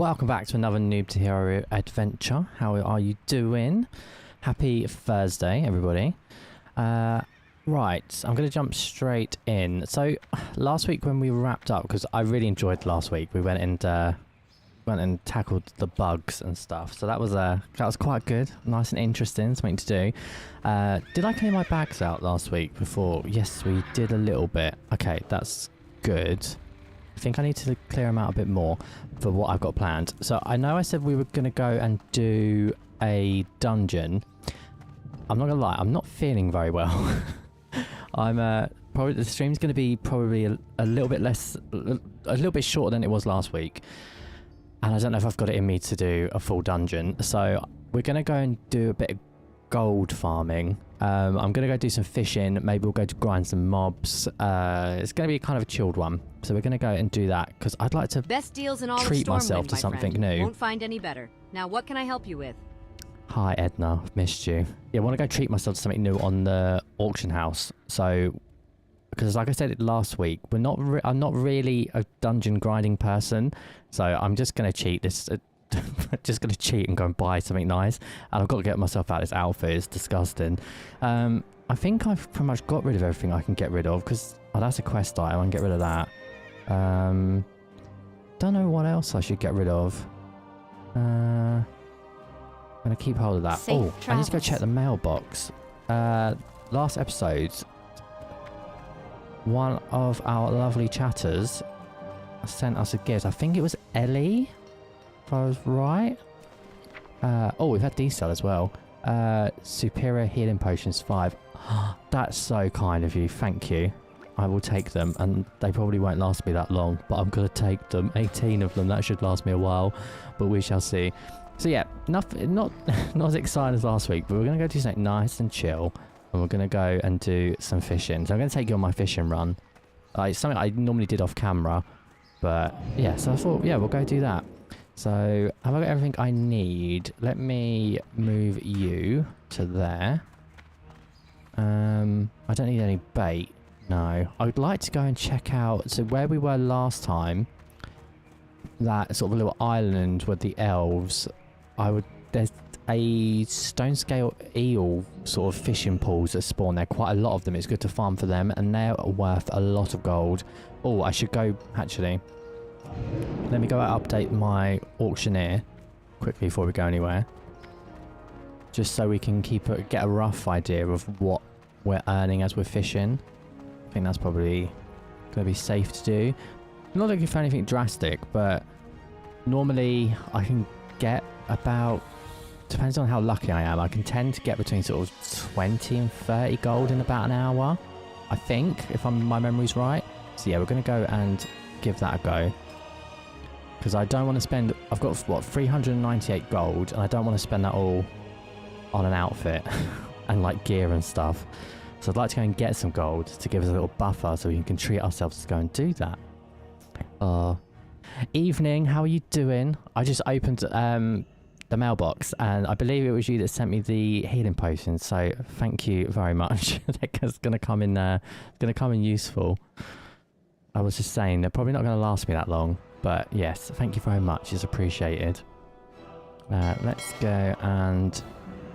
Welcome back to another Noob to Hero adventure. How are you doing? Happy Thursday, everybody. Right, I'm going to jump straight in. So, last week when we wrapped up, because I really enjoyed last week, we went and tackled the bugs and stuff. So that was quite good, nice and interesting, something to do. Did I clear my bags out last week before? Yes, we did a little bit. Okay, that's good. I think I need to clear them out a bit more for what I've got planned. So I know I said we were going to go and do a dungeon. I'm not going to lie, I'm not feeling very well. I'm probably the stream's going to be probably a little bit less, a little bit shorter than it was last week. And I don't know if I've got it in me to do a full dungeon. So we're going to go and do a bit of gold farming. I'm going to go do some fishing. Maybe we'll go to grind some mobs. It's going to be kind of a chilled one. So we're going to go and do that because I'd like to Best deals in all treat myself to something new. Won't find any better. Now, what can I help you with? Hi, Edna. I've missed you. Yeah, I want to go treat myself to something new on the auction house. So, because like I said last week, I'm not really a dungeon grinding person. So I'm just going to cheat this. Just going to cheat and go and buy something nice. And I've got to get myself out of this outfit. It's disgusting. I think I've pretty much got rid of everything I can get rid of because that's a quest item. I can get rid of that. Don't know what else I should get rid of. I'm going to keep hold of that. Safe I need to go check the mailbox. Last episode, one of our lovely chatters sent us a gift. I think it was Ellie, if I was right. We've had these sell as well. Superior healing potions 5. That's so kind of you. Thank you. I will take them, and they probably won't last me that long, but I'm going to take them. 18 of them. That should last me a while, but we shall see. So yeah, not as exciting as last week, but we're going to go do something nice and chill, and we're going to go and do some fishing. So I'm going to take you on my fishing run. It's something I normally did off camera, but yeah, so I thought, yeah, we'll go do that. So have I got everything I need? Let me move you to there. I don't need any bait. No, I would like to go and check out, so where we were last time, that sort of little island with the elves, there's a stone scale eel sort of fishing pools that spawn there, quite a lot of them. It's good to farm for them, and they're worth a lot of gold. Oh, I should go, actually, let me go and update my auctioneer quickly before we go anywhere, just so we can get a rough idea of what we're earning as we're fishing. I think that's probably going to be safe to do. I'm not looking for anything drastic, but normally I can get about, depends on how lucky I am, I can tend to get between sort of 20 and 30 gold in about an hour, I think, if my memory's right. So yeah, we're going to go and give that a go. Because I don't want to spend, I've got, what, 398 gold, and I don't want to spend that all on an outfit and like gear and stuff. So I'd like to go and get some gold to give us a little buffer so we can treat ourselves to go and do that. Evening, how are you doing? I just opened the mailbox, and I believe it was you that sent me the healing potions. So thank you very much. It's going to come in useful. I was just saying, they're probably not going to last me that long. But yes, thank you very much. It's appreciated.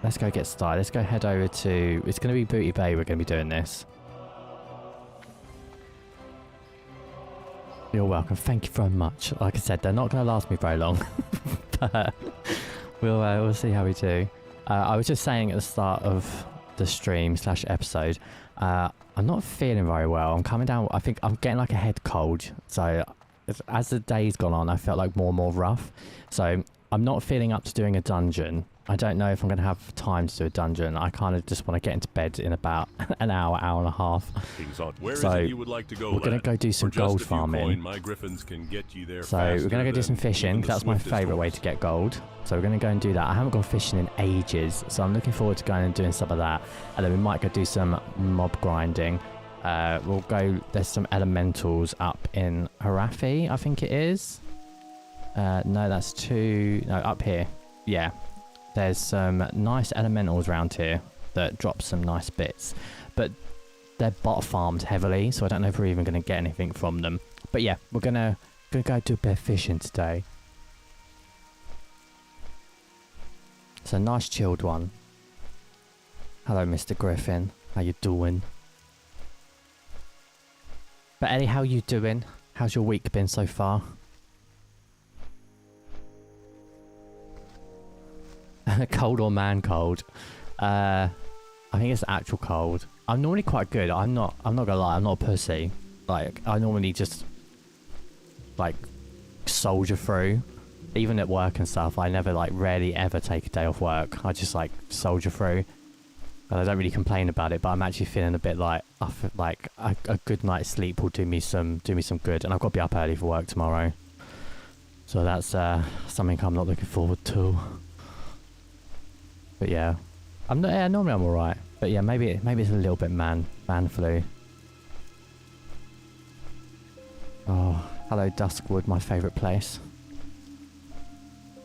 Let's go get started. Let's go head over to... It's going to be Booty Bay we're going to be doing this. You're welcome. Thank you very much. Like I said, they're not going to last me very long. But we'll see how we do. I was just saying at the start of the stream / episode, I'm not feeling very well. I'm coming down... I think I'm getting like a head cold. So as the day's gone on, I felt like more and more rough. So I'm not feeling up to doing a dungeon. I don't know if I'm going to have time to do a dungeon. I kind of just want to get into bed in about an hour and a half. So we're going to go do some gold farming. So we're going to go do some fishing. That's my favourite way to get gold. So we're going to go and do that. I haven't gone fishing in ages, so I'm looking forward to going and doing some of that. And then we might go do some mob grinding. We'll go, there's some elementals up in Harafi, I think it is. No, up here. Yeah. There's some nice elementals around here that drop some nice bits, but they're bot farmed heavily, so I don't know if we're even going to get anything from them. But yeah, we're gonna go do a bit of fishing today. It's a nice chilled one. Hello, Mr. Griffin. How you doing? But Ellie, how you doing? How's your week been so far? Cold or man cold? I think it's actual cold. I'm normally quite good. I'm not gonna lie, I'm not a pussy. Like, I normally just like soldier through. Even at work and stuff, I never like rarely ever take a day off work. I just like soldier through. And I don't really complain about it, but I'm actually feeling a bit like a good night's sleep will do me some good. And I've got to be up early for work tomorrow. So that's something I'm not looking forward to. But yeah. Normally I'm alright. But yeah, maybe it's a little bit man flu. Oh, hello Duskwood, my favourite place.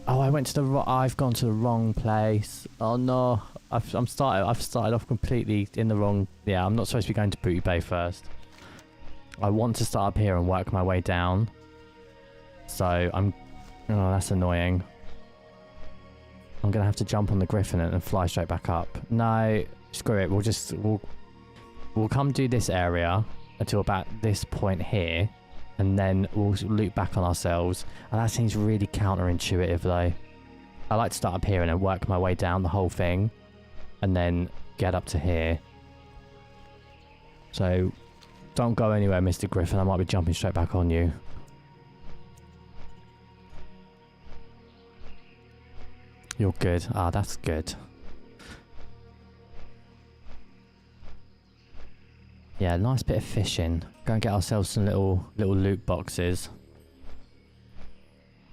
Oh, I've gone to the wrong place. Oh no, I've started off completely in the wrong. Yeah, I'm not supposed to be going to Booty Bay first. I want to start up here and work my way down. So oh, that's annoying. I'm gonna have to jump on the Griffin and fly straight back up. No, screw it. We'll come do this area until about this point here. And then we'll loop back on ourselves. And that seems really counterintuitive though. I like to start up here and then work my way down the whole thing. And then get up to here. So don't go anywhere, Mr. Griffin. I might be jumping straight back on you. You're good. Ah, that's good. Yeah, nice bit of fishing. Go and get ourselves some little loot boxes.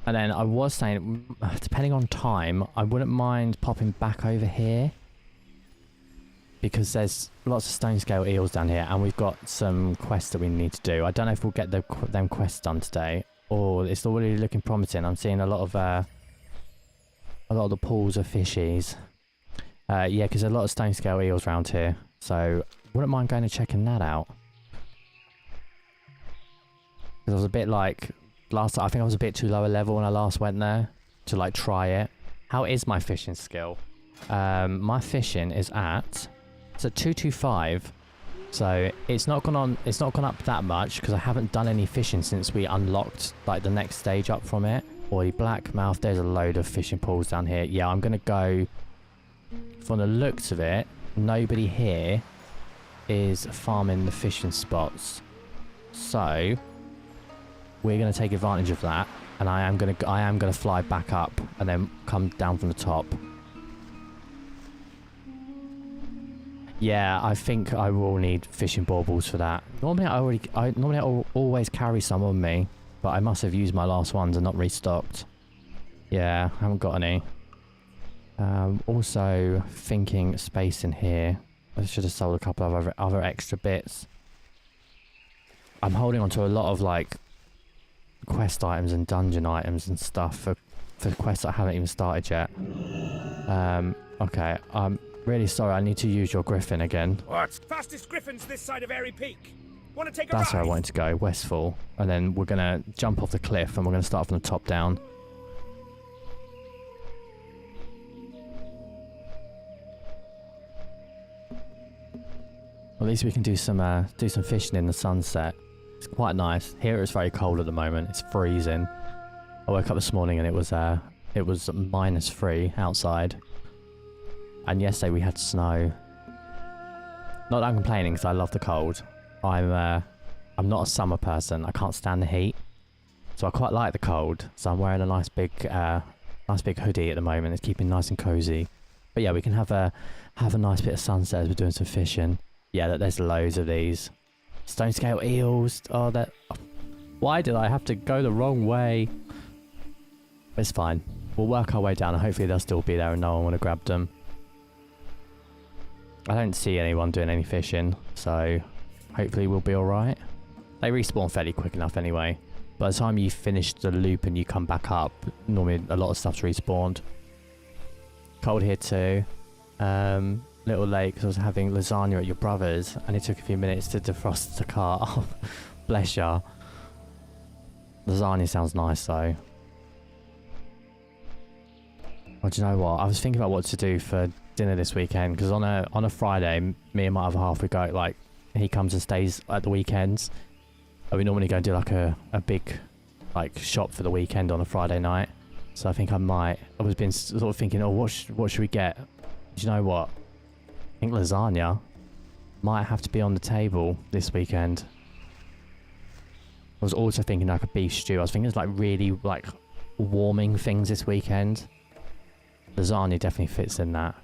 And then I was saying, depending on time, I wouldn't mind popping back over here. Because there's lots of stone scale eels down here, and we've got some quests that we need to do. I don't know if we'll get them quests done today, or it's already looking promising. I'm seeing a lot of the pools of fishies. Yeah, because there's a lot of stone scale eels around here, so wouldn't mind going and checking that out. Because I was a bit like last time. I think I was a bit too low a level when I last went there to like try it. How is my fishing skill? My fishing is at 225, so it's not gone up that much because I haven't done any fishing since we unlocked like the next stage up from it. Or Blackmouth, there's a load of fishing pools down here. Yeah, I'm gonna go. From the looks of it, nobody here is farming the fishing spots, so we're gonna take advantage of that. And I am gonna fly back up and then come down from the top. Yeah, I think I will need fishing baubles for that. Normally I always carry some on me, but I must have used my last ones and not restocked. Yeah, I haven't got any. Also thinking space in here. I should have sold a couple of other extra bits. I'm holding on to a lot of like quest items and dungeon items and stuff for quests that I haven't even started yet. Okay, I'm really sorry. I need to use your Griffin again. What? Fastest Griffins this side of Airy Peak. Want to take a That's ride? where I wanted to go, Westfall. And then we're going to jump off the cliff and we're going to start from the top down. At least we can do some fishing in the sunset. It's quite nice. Here it's very cold at the moment. It's freezing. I woke up this morning and it was -3 outside. And yesterday we had snow. Not that I'm complaining because I love the cold. I'm not a summer person. I can't stand the heat. So I quite like the cold. So I'm wearing a nice big hoodie at the moment. It's keeping nice and cozy. But yeah, we can have a nice bit of sunset as we're doing some fishing. Yeah, there's loads of these. Stone scale eels. Oh, why did I have to go the wrong way? It's fine. We'll work our way down and hopefully they'll still be there and no one would have grabbed them. I don't see anyone doing any fishing, so hopefully we'll be alright. They respawn fairly quick enough anyway. By the time you finish the loop and you come back up, normally a lot of stuff's respawned. Cold here too. Little late because I was having lasagna at your brother's and it took a few minutes to defrost the car. Oh, bless ya. Lasagna sounds nice though. Oh, do you know what? I was thinking about what to do for dinner this weekend, because on a Friday, me and my other half, we go, like, he comes and stays at the weekends. And we normally go and do like a big like shop for the weekend on a Friday night. So I think I was been sort of thinking, oh, what should we get? Do you know what? I think lasagna might have to be on the table this weekend. I was also thinking like a beef stew. I was thinking it's like really like warming things this weekend. Lasagna definitely fits in that.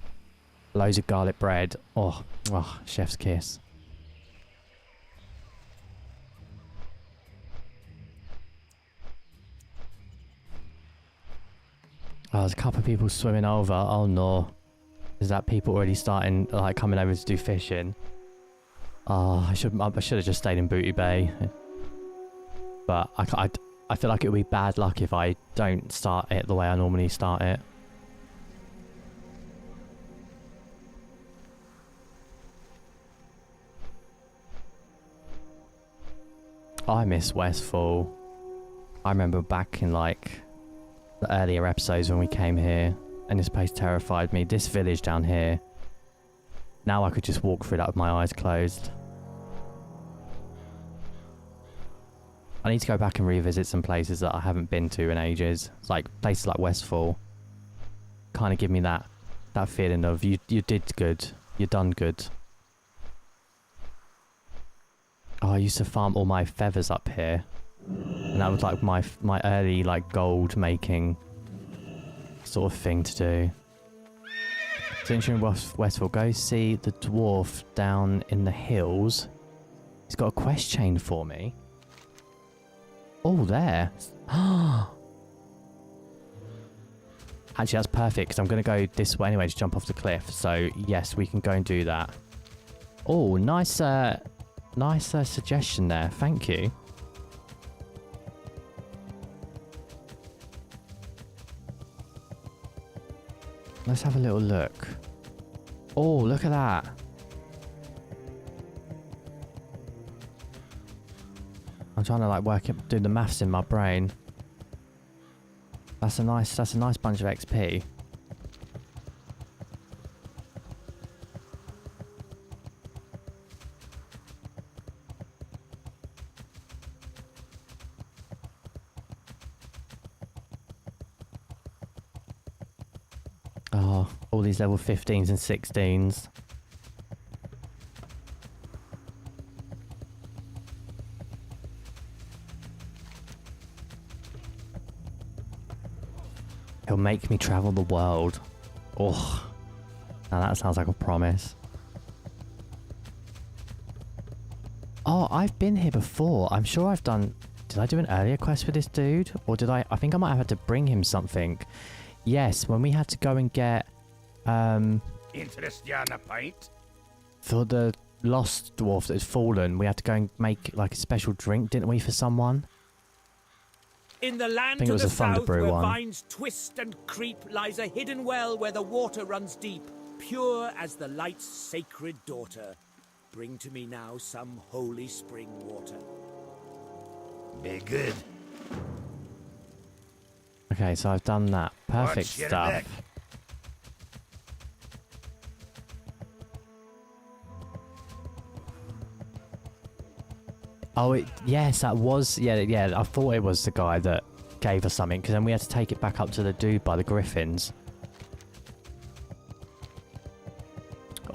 Loads of garlic bread. Oh, chef's kiss. Oh, there's a couple of people swimming over. Oh no. Is that people already starting, like, coming over to do fishing? Oh, I should have just stayed in Booty Bay. But I feel like it would be bad luck if I don't start it the way I normally start it. I miss Westfall. I remember back in, like, the earlier episodes when we came here, and this place terrified me. This village down here, now I could just walk through that with my eyes closed. I need to go back and revisit some places that I haven't been to in ages. It's like places like Westfall kind of give me that feeling of you did good, you done good. Oh, I used to farm all my feathers up here. And that was like my early like gold making sort of thing to do. Since you're in Westfall, go see the dwarf down in the hills. He's got a quest chain for me. Oh, there. Actually, that's perfect because I'm going to go this way anyway to jump off the cliff. So yes, we can go and do that. Oh, nice suggestion there. Thank you. Let's have a little look. Oh, look at that. I'm trying to like do the maths in my brain. That's a nice bunch of XP. Oh, all these level 15s and 16s. He'll make me travel the world. Oh, now that sounds like a promise. Oh, I've been here before. I'm sure I've done... Did I do an earlier quest with this dude? Or did I... I think I might have had to bring him something. Yes, when we had to go and get... Interest you on a pint? For the lost dwarf that had fallen, we had to go and make like a special drink, didn't we, for someone? In the land think it to was the a Thunder south, Brew where one. vines twist and creep, lies a hidden well where the water runs deep, pure as the light's sacred daughter. Bring to me now some holy spring water. Be good. Okay, so I've done that. Perfect Watch your stuff. neck. Oh, yes, that was... Yeah, I thought it was the guy that gave us something, because then we had to take it back up to the dude by the griffins.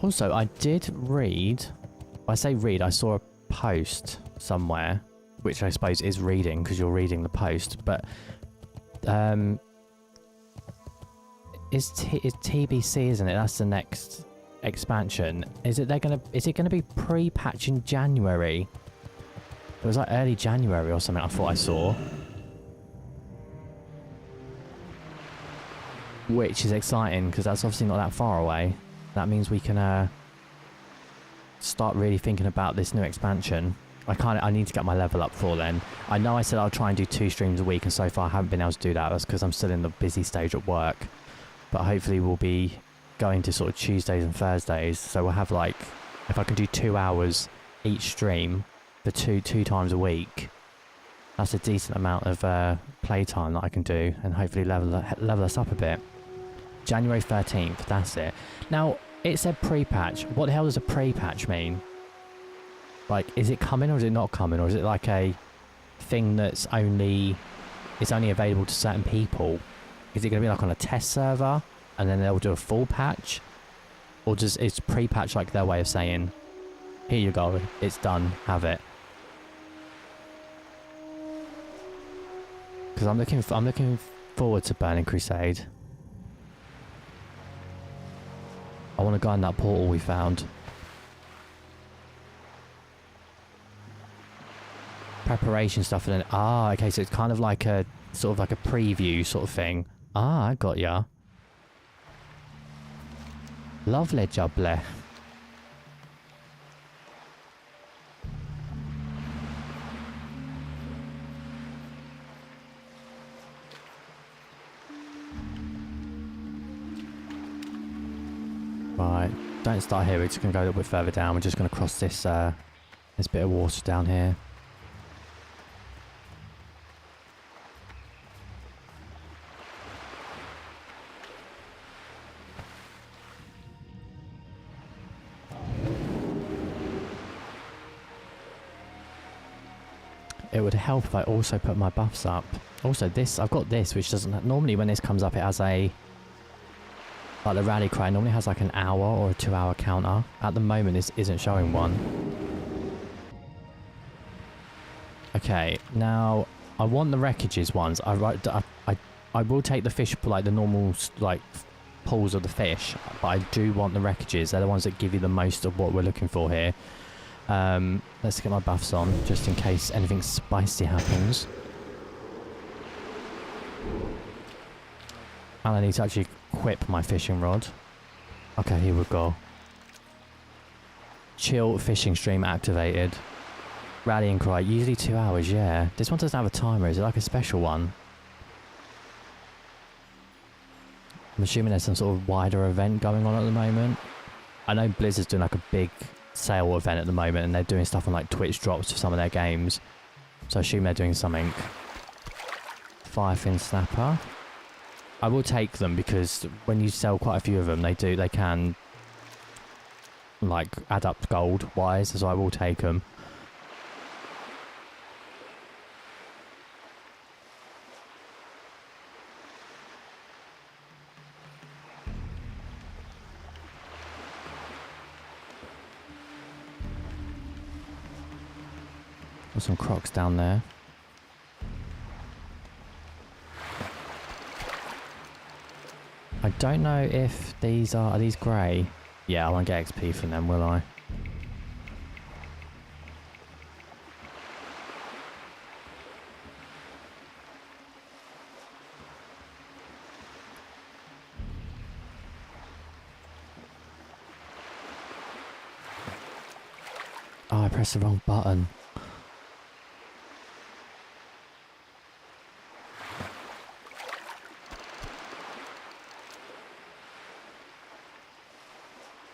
Also, I did read... I say read, I saw a post somewhere, which I suppose is reading, because you're reading the post, but... Is TBC, isn't it? That's the next expansion. Is it gonna be pre-patch in January? It was like early January or something I thought I saw. Which is exciting, because that's obviously not that far away. That means we can start really thinking about this new expansion. I need to get my level up for then. I know I said I'll try and do 2 streams a week, and so far I haven't been able to do that. That's because I'm still in the busy stage at work. But hopefully we'll be going to sort of Tuesdays and Thursdays. So we'll have like, if I can do 2 hours each stream for two times a week, that's a decent amount of playtime that I can do, and hopefully level us up a bit. January 13th, that's it. Now, it said pre-patch. What the hell does a pre-patch mean? Like, is it coming or is it not coming? Or is it like a thing that's only... It's only available to certain people? Is it going to be like on a test server? And then they'll do a full patch? Or just is pre-patch like their way of saying, here you go, it's done, have it? Because I'm looking forward to Burning Crusade. I want to go in that portal we found. Preparation stuff and then... Ah, okay, so it's kind of like a... Sort of like a preview sort of thing. Ah, I got ya. Lovely jubbly. Right, don't start here, we're just going to go a little bit further down. We're just going to cross this this bit of water down here. It would help if I also put my buffs up. Also this, I've got this, which doesn't... Normally when this comes up it has a... Like the rally cry normally has like an hour or a 2-hour counter. At the moment this isn't showing one. Okay, now I want the wreckages ones. I will take the fish, like the normal like pulls of the fish, but I do want the wreckages. They're the ones that give you the most of what we're looking for here. Let's get my buffs on, just in case anything spicy happens. And I need to actually equip my fishing rod. Okay, here we go. Chill fishing stream activated. Rallying cry, usually 2 hours, yeah. This one doesn't have a timer, is it like a special one? I'm assuming there's some sort of wider event going on at the moment. I know Blizzard's doing like a big sale event at the moment and they're doing stuff on like Twitch drops for some of their games. So I assume they're doing something. Firefin Snapper. I will take them because when you sell quite a few of them, they can like add up gold wise, so I will take them. Got some crocs down there. I don't know if these are these grey? Yeah, I won't get XP from them, will I? Oh, I pressed the wrong button.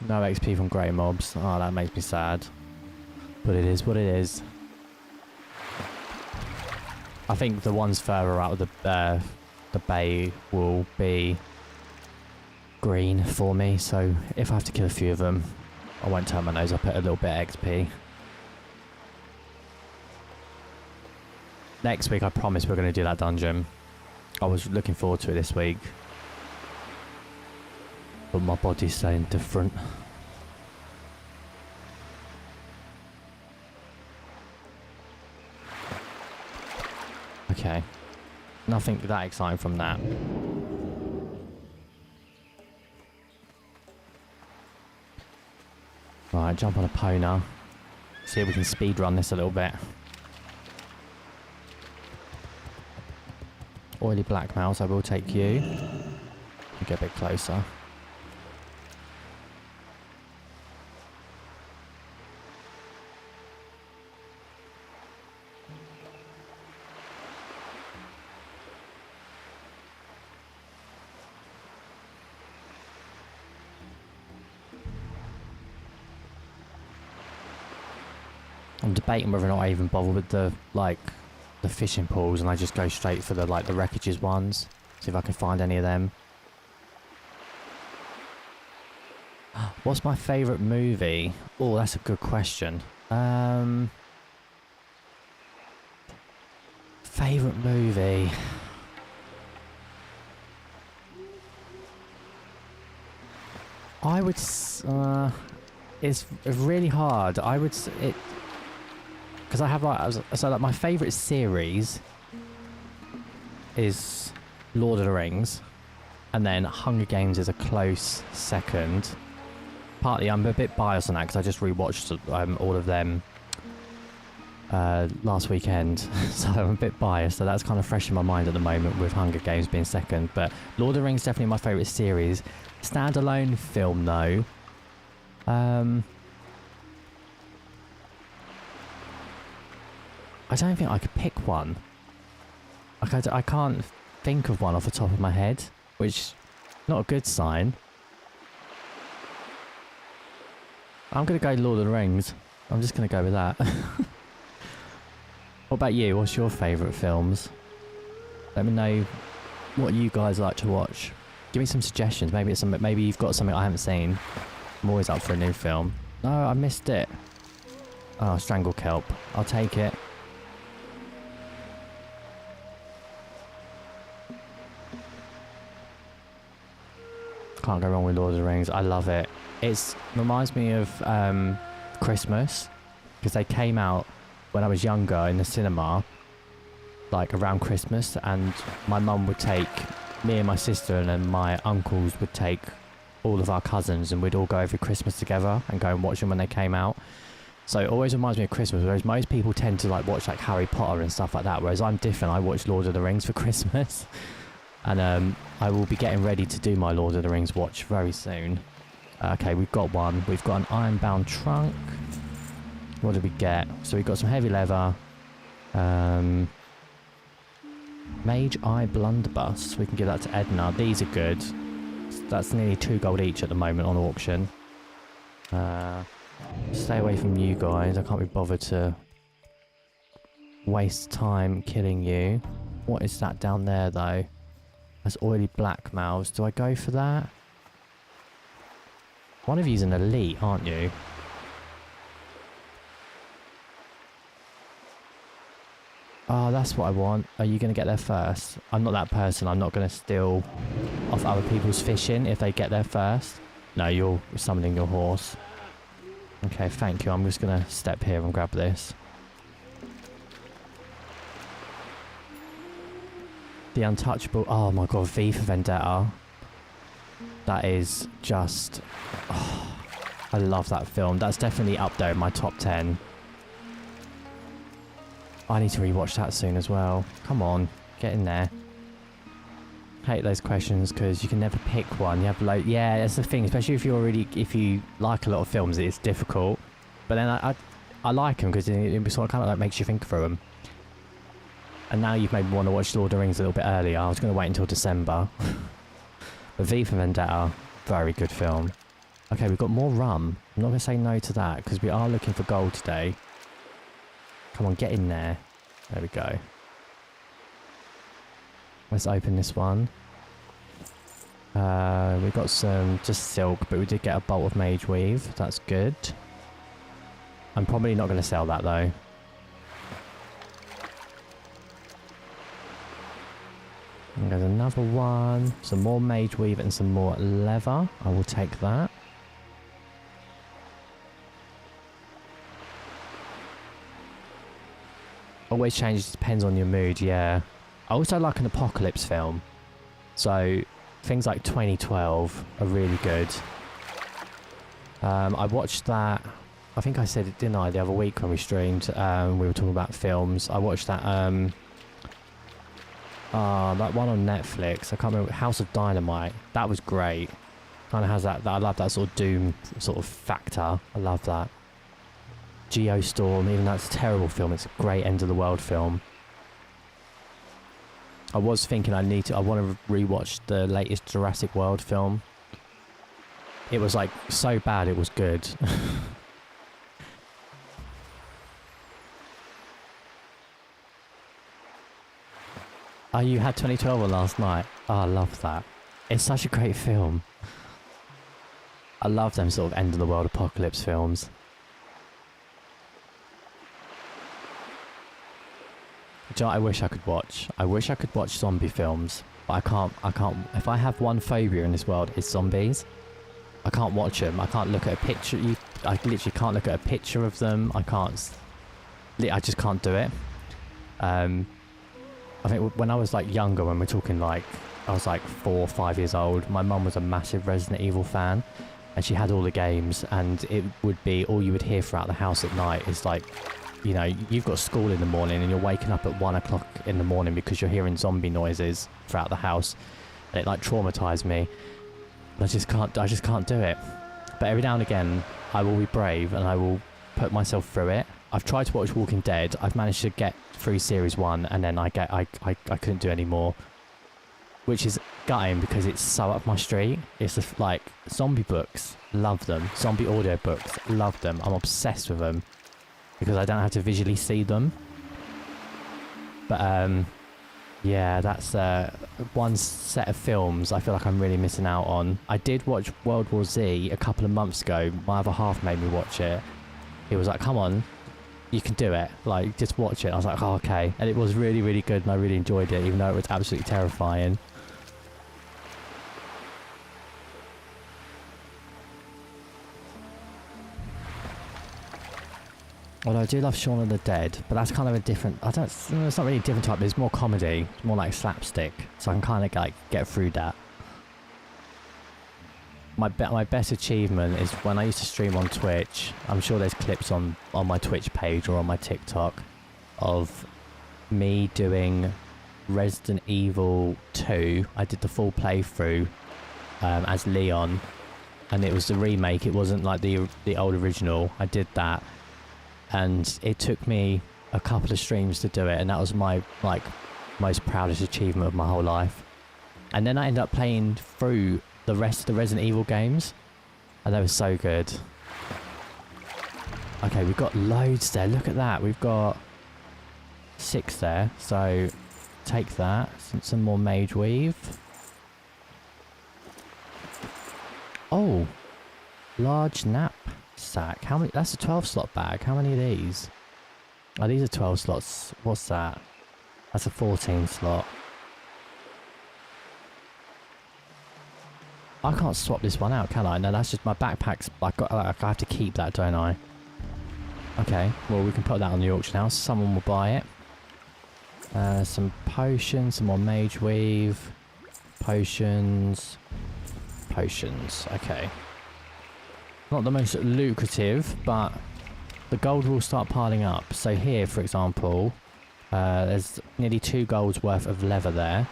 No XP from grey mobs. Oh, that makes me sad. But it is what it is. I think the ones further out of the bay will be green for me. So if I have to kill a few of them, I won't turn my nose up at a little bit of XP. Next week, I promise we're going to do that dungeon. I was looking forward to it this week. But my body's saying different. Okay. Nothing that exciting from that. Right, jump on a Pona. See if we can speed run this a little bit. Oily black mouse, I will take you. Get a bit closer. I'm debating whether or not I even bother with the fishing pools and I just go straight for the wreckages ones. See if I can find any of them. What's my favourite movie? Oh, that's a good question. Favourite movie? I would... it's really hard. I would... Because I have like... So like my favourite series is Lord of the Rings. And then Hunger Games is a close second. Partly I'm a bit biased on that because I just rewatched all of them last weekend. So I'm a bit biased. So that's kind of fresh in my mind at the moment with Hunger Games being second. But Lord of the Rings is definitely my favourite series. Standalone film though. I don't think I could pick one. Like I can't think of one off the top of my head, which not a good sign. I'm gonna go Lord of the Rings. I'm just gonna go with that. What about you? What's your favourite films? Let me know what you guys like to watch. Give me some suggestions. Maybe it's something. Maybe you've got something I haven't seen. I'm always up for a new film. No, I missed it. Oh, Strangle Kelp. I'll take it. Can't go wrong with Lord of the Rings. I love it. It reminds me of Christmas, because they came out when I was younger in the cinema, like around Christmas, and my mum would take me and my sister, and then my uncles would take all of our cousins, and we'd all go every Christmas together and go and watch them when they came out. So it always reminds me of Christmas, whereas most people tend to like watch like Harry Potter and stuff like that, whereas I'm different. I watch Lord of the Rings for Christmas. And I will be getting ready to do my Lord of the Rings watch very soon. Okay, we've got one. We've got an ironbound trunk. What did we get? So we've got some heavy leather. Mage Eye Blunderbuss. We can give that to Edna. These are good. That's nearly 2 gold each at the moment on auction. Stay away from you guys. I can't be bothered to waste time killing you. What is that down there though? That's oily black mouths. Do I go for that? One of you's an elite, aren't you? Oh, that's what I want. Are you going to get there first? I'm not that person. I'm not going to steal off other people's fishing if they get there first. No, you're summoning your horse. Okay, thank you. I'm just going to step here and grab this. The Untouchable. Oh my god, V for Vendetta. That is just... Oh, I love that film. That's definitely up there in my top 10. I need to rewatch that soon as well. Come on, get in there. Hate those questions because you can never pick one. You have yeah, that's the thing. Especially if you like a lot of films, it's difficult. But then I like them because it sort of kind of like makes you think through them. And now you've made me want to watch Lord of the Rings a little bit earlier. I was going to wait until December. But V for Vendetta, very good film. Okay, we've got more rum. I'm not going to say no to that because we are looking for gold today. Come on, get in there. There we go. Let's open this one. We got some just silk, but we did get a bolt of mage weave. That's good. I'm probably not going to sell that though. And there's another one. Some more mage weave and some more leather. I will take that. Always changes, depends on your mood, yeah. I also like an apocalypse film. So things like 2012 are really good. I watched that, I think I said it, didn't I, the other week when we streamed. We were talking about films. I watched that that one on Netflix. I can't remember. House of Dynamite. That was great. Kind of has that. I love that sort of Doom sort of factor. I love that. Geostorm. Even though it's a terrible film, it's a great end of the world film. I was thinking I want to rewatch the latest Jurassic World film. It was like so bad it was good. Oh, you had 2012 on last night? Oh, I love that. It's such a great film. I love them sort of end of the world apocalypse films. Do you know what I wish I could watch? I wish I could watch zombie films, but I can't. If I have one phobia in this world, it's zombies. I can't watch them. I can't look at a picture. I literally can't look at a picture of them. I just can't do it. I think when I was like younger, when we're talking like, I was like 4 or 5 years old, my mum was a massive Resident Evil fan, and she had all the games, and it would be all you would hear throughout the house at night is like, you know, you've got school in the morning and you're waking up at 1 o'clock in the morning because you're hearing zombie noises throughout the house. And it like traumatized me. I just can't do it. But every now and again, I will be brave and I will put myself through it. I've tried to watch Walking Dead. I've managed to get through series 1 and then I couldn't do any more. Which is gutting because it's so up my street. It's like zombie books, love them. Zombie audio books, love them. I'm obsessed with them. Because I don't have to visually see them. But yeah, that's one set of films I feel like I'm really missing out on. I did watch World War Z a couple of months ago. My other half made me watch it. He was like, come on, you can do it. Like, just watch it. I was like, oh, okay. And it was really, really good and I really enjoyed it, even though it was absolutely terrifying. Although I do love Shaun of the Dead, but that's kind of a different, it's not really a different type, it's more comedy, it's more like slapstick, so I can kind of like get through that. My best achievement is when I used to stream on Twitch. I'm sure there's clips on my Twitch page or on my TikTok of me doing Resident Evil 2. I did the full playthrough as Leon, and it was the remake, it wasn't like the old original. I did that. And it took me a couple of streams to do it, and that was my like most proudest achievement of my whole life. And then I ended up playing through the rest of the Resident Evil games, and they were so good. Okay, we've got loads there. Look at that. We've got 6 there, so take that. Some more mage weave. Oh, large nap sack. How many? That's a 12 slot bag. How many of these? Oh, these are 12 slots. What's that? That's a 14 slot. I can't swap this one out, can I? No, that's just my backpack's. I have to keep that, don't I? Okay, well, we can put that on the auction house. Someone will buy it. Some potions, some more mage weave. Potions. Okay. Not the most lucrative, but the gold will start piling up. So here, for example, there's nearly 2 golds worth of leather there.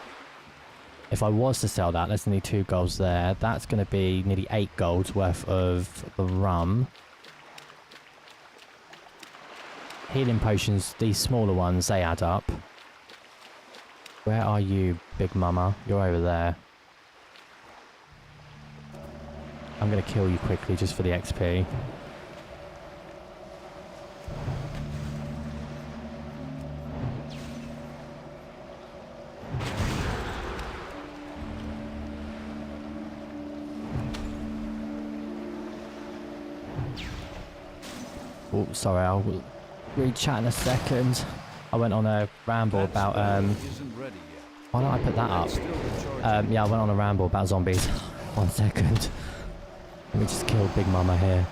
If I was to sell that, there's nearly 2 golds there. That's going to be nearly 8 golds worth of the rum. Healing potions, these smaller ones, they add up. Where are you, big mama? You're over there. I'm going to kill you quickly just for the XP. Oh, sorry, I'll read chat in a second. I went on a ramble about, why don't I put that up? Yeah, I went on a ramble about zombies. 1 second. Let me just kill Big Mama here.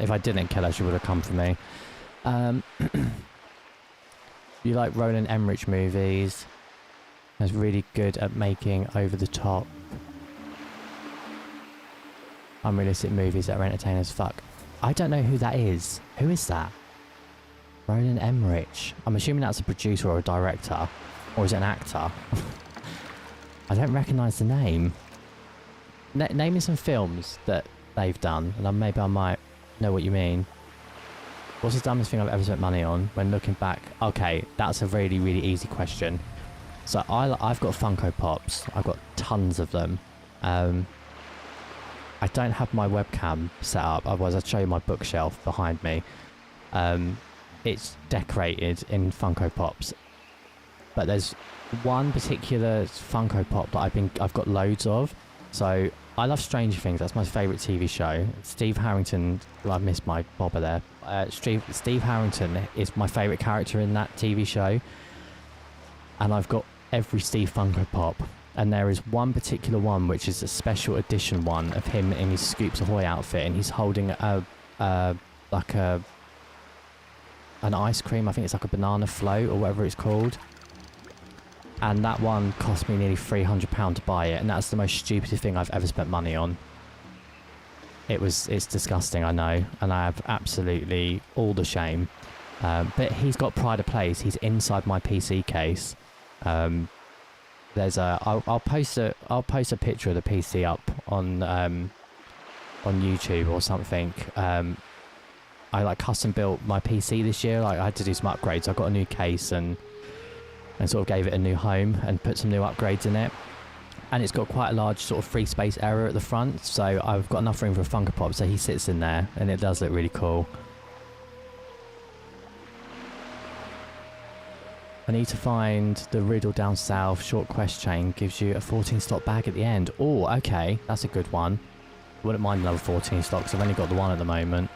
If I didn't kill her, she would have come for me. You like Roland Emmerich movies? He's really good at making over-the-top, unrealistic movies that are entertaining as fuck. I don't know who that is. Who is that? Roland Emmerich. I'm assuming that's a producer or a director. Or is it an actor? I don't recognise the name. Name me some films that they've done, and then maybe I might know what you mean. What's the dumbest thing I've ever spent money on when looking back? Okay, that's a really, really easy question. So I've got Funko Pops. I've got tons of them. I don't have my webcam set up, otherwise I'd show you my bookshelf behind me. It's decorated in Funko Pops. but there's one particular Funko Pop that I've got loads of. So I love Stranger Things. That's my favourite TV show. Steve Harrington. Well, I missed my bobber there. Steve Harrington is my favourite character in that TV show, and I've got every Steve Funko Pop. And there is one particular one which is a special edition one of him in his Scoops Ahoy outfit, and he's holding an ice cream. I think it's like a banana float or whatever it's called. And that one cost me nearly £300 to buy it, and that's the most stupidest thing I've ever spent money on. It's disgusting, I know, and I have absolutely all the shame. But he's got pride of place. He's inside my PC case. I'll post a picture of the PC up on YouTube or something. I like custom built my PC this year. Like, I had to do some upgrades. I got a new case and sort of gave it a new home and put some new upgrades in it. And it's got quite a large sort of free space area at the front, so I've got enough room for a Funko Pop, so he sits in there, and it does look really cool. I need to find the riddle down south. Short quest chain gives you a 14 slot bag at the end. Oh, okay, that's a good one. Wouldn't mind another 14 slots. I've only got the one at the moment.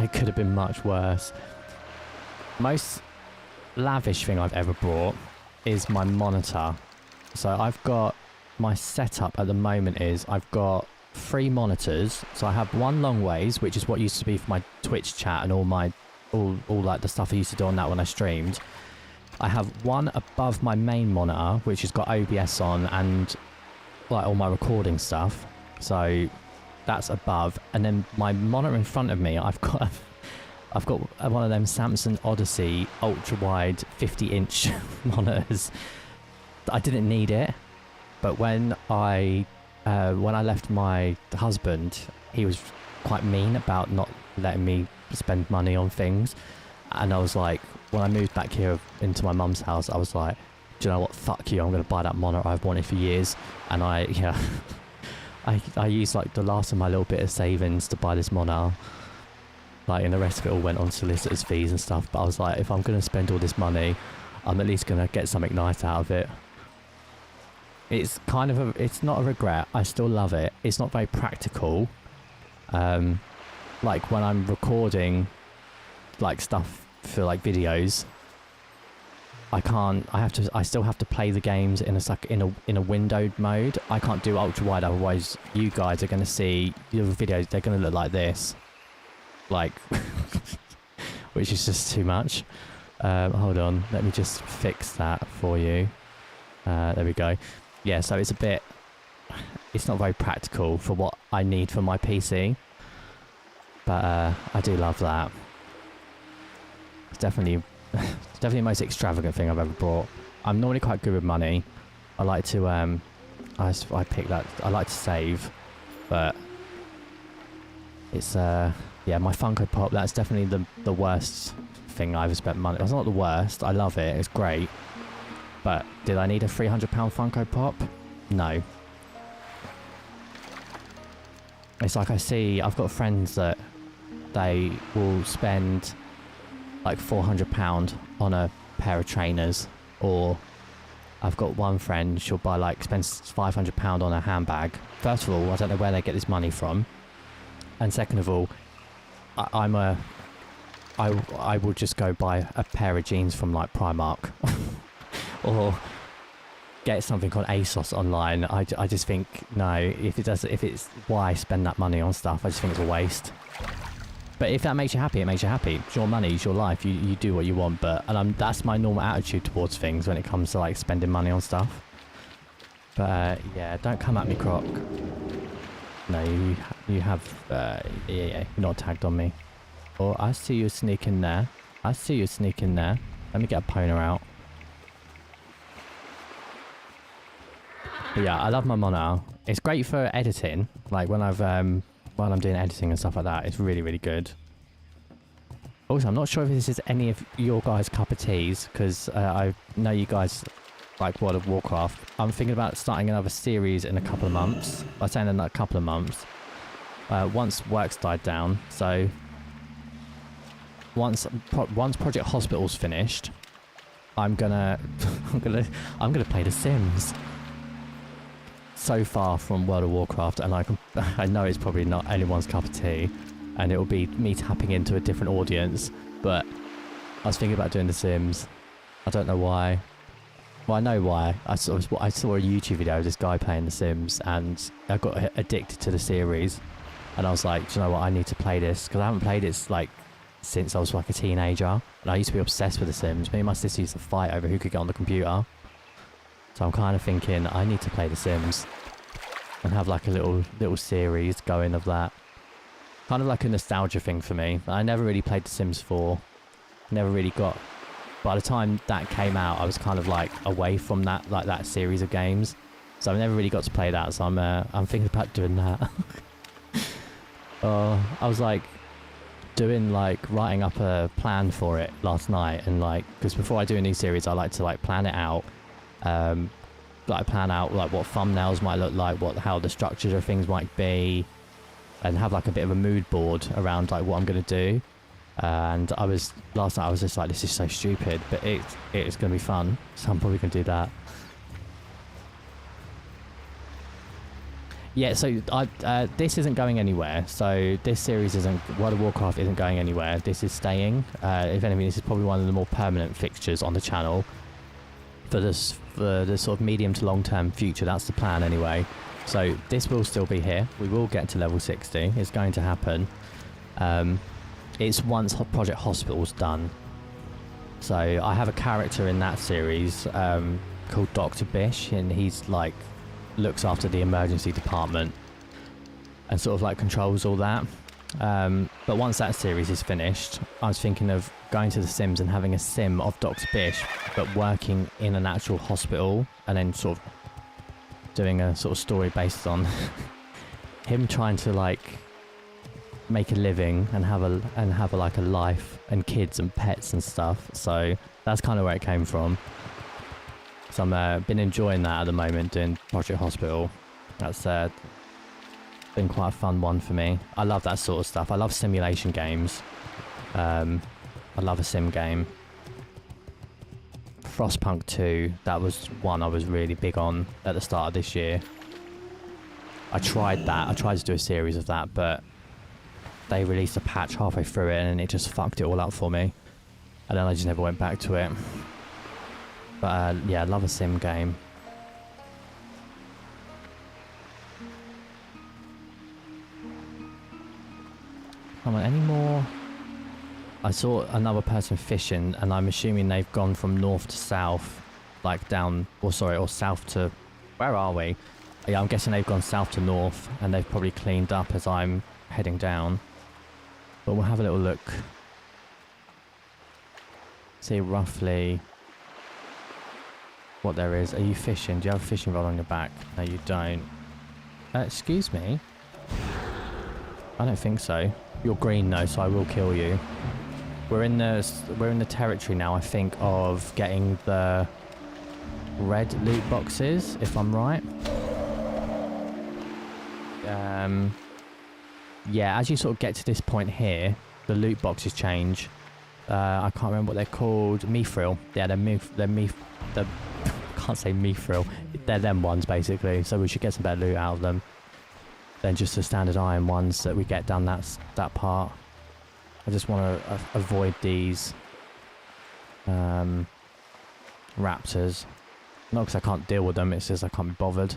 It could have been much worse. Most lavish thing I've ever brought is my monitor. So I've got my setup at the moment is I've got 3 monitors. So I have one long ways, which is what used to be for my Twitch chat and all like the stuff I used to do on that when I streamed. I have one above my main monitor, which has got OBS on and like all my recording stuff. So that's above, and then my monitor in front of me, I've got one of them Samsung Odyssey ultra wide 50-inch monitors. I didn't need it, but when I left my husband, he was quite mean about not letting me spend money on things, and I was like, when I moved back here into my mum's house, I was like, do you know what, fuck you, I'm going to buy that monitor I've wanted for years. And I used like the last of my little bit of savings to buy this monitor, like, and the rest of it all went on solicitors fees and stuff. But I was like, if I'm going to spend all this money, I'm at least going to get something nice out of it. It's kind of it's not a regret. I still love it. It's not very practical. Like when I'm recording like stuff for like videos, I still have to play the games in a windowed mode. I can't do ultra wide, otherwise you guys are going to see the videos, they're going to look like this, like which is just too much. Hold on, let me just fix that for you. There we go. Yeah, so it's not very practical for what I need for my PC, but I do love that. It's definitely the most extravagant thing I've ever bought. I'm normally quite good with money. I like to I pick that. I like to save, but it's yeah, my Funko Pop. That's definitely the worst thing I ever spent money. It's not the worst. I love it. It's great. But did I need a £300 Funko Pop? No. It's like I've got friends that they will spend like £400 on a pair of trainers, or I've got one friend, she'll spend £500 on a handbag. First of all, I don't know where they get this money from, and second of all, I will just go buy a pair of jeans from like Primark or get something on ASOS online. I just think, no, if it's why spend that money on stuff, I just think it's a waste. But if that makes you happy, it makes you happy. It's your money, it's your life. You do what you want. That's my normal attitude towards things when it comes to like spending money on stuff. But yeah, don't come at me, Croc. No, you have you're not tagged on me. Oh, I see you sneaking there. Let me get a poner out. But yeah, I love my monitor. It's great for editing. Like when I'm doing editing and stuff like that, it's really, really good. Also, I'm not sure if this is any of your guys' cup of teas, because I know you guys like World of Warcraft. I'm thinking about starting another series in a couple of months. By saying in a couple of months, once work's died down. So once Project Hospital's finished, I'm gonna I'm gonna play The Sims. So far from World of Warcraft, and I know it's probably not anyone's cup of tea, and it will be me tapping into a different audience. But I was thinking about doing The Sims. I don't know why. Well, I know why. I saw a YouTube video of this guy playing The Sims, and I got addicted to the series. And I was like, do you know what? I need to play this, because I haven't played it like since I was like a teenager. And I used to be obsessed with The Sims. Me and my sister used to fight over who could get on the computer. So I'm kind of thinking I need to play The Sims and have like a little series going of that. Kind of like a nostalgia thing for me. I never really played The Sims 4. Never really got. By the time that came out, I was kind of like away from that series of games. So I never really got to play that. So I'm thinking about doing that. I was like writing up a plan for it last night, and like, because before I do a new series, I like to like plan it out. Like plan out like what thumbnails might look like, how the structures of things might be, and have like a bit of a mood board around like what I'm gonna do. And last night I was just like, this is so stupid, but it's gonna be fun, so I'm probably gonna do that. Yeah, so this isn't going anywhere. So this series World of Warcraft isn't going anywhere. This is staying. If anything, this is probably one of the more permanent fixtures on the channel for the sort of medium to long term future. That's the plan anyway. So this will still be here. We will get to level 60. It's going to happen. It's once Project Hospital's done. So I have a character in that series called Dr. Bish, and he's like looks after the emergency department and sort of like controls all that. But once that series is finished, I was thinking of going to The Sims and having a sim of Dr. Bish, but working in an actual hospital, and then sort of doing a sort of story based on him trying to like make a living and have a like a life and kids and pets and stuff. So that's kind of where it came from. So I'm been enjoying that at the moment, doing Project Hospital. That's been quite a fun one for me. I love that sort of stuff. I love simulation games. I love a sim game. Frostpunk 2, that was one I was really big on at the start of this year. I tried that. I tried to do a series of that, but they released a patch halfway through it and it just fucked it all up for me. And then I just never went back to it. But yeah, I love a sim game. Come on, any more? I saw another person fishing, and I'm assuming they've gone from north to south, like down, or south to, where are we? Yeah, I'm guessing they've gone south to north, and they've probably cleaned up as I'm heading down. But we'll have a little look. See roughly what there is. Are you fishing? Do you have a fishing rod on your back? No, you don't. Excuse me? I don't think so. You're green though, so I will kill you. We're in the territory now, I think, of getting the red loot boxes, if I'm right. Yeah, as you sort of get to this point here, the loot boxes change. I can't remember what they're called. Mithril. Yeah, they're can't say mithril. They're them ones basically. So we should get some better loot out of them than just the standard iron ones that we get down that part. I just want to avoid these raptors. Not because I can't deal with them, it's just I can't be bothered.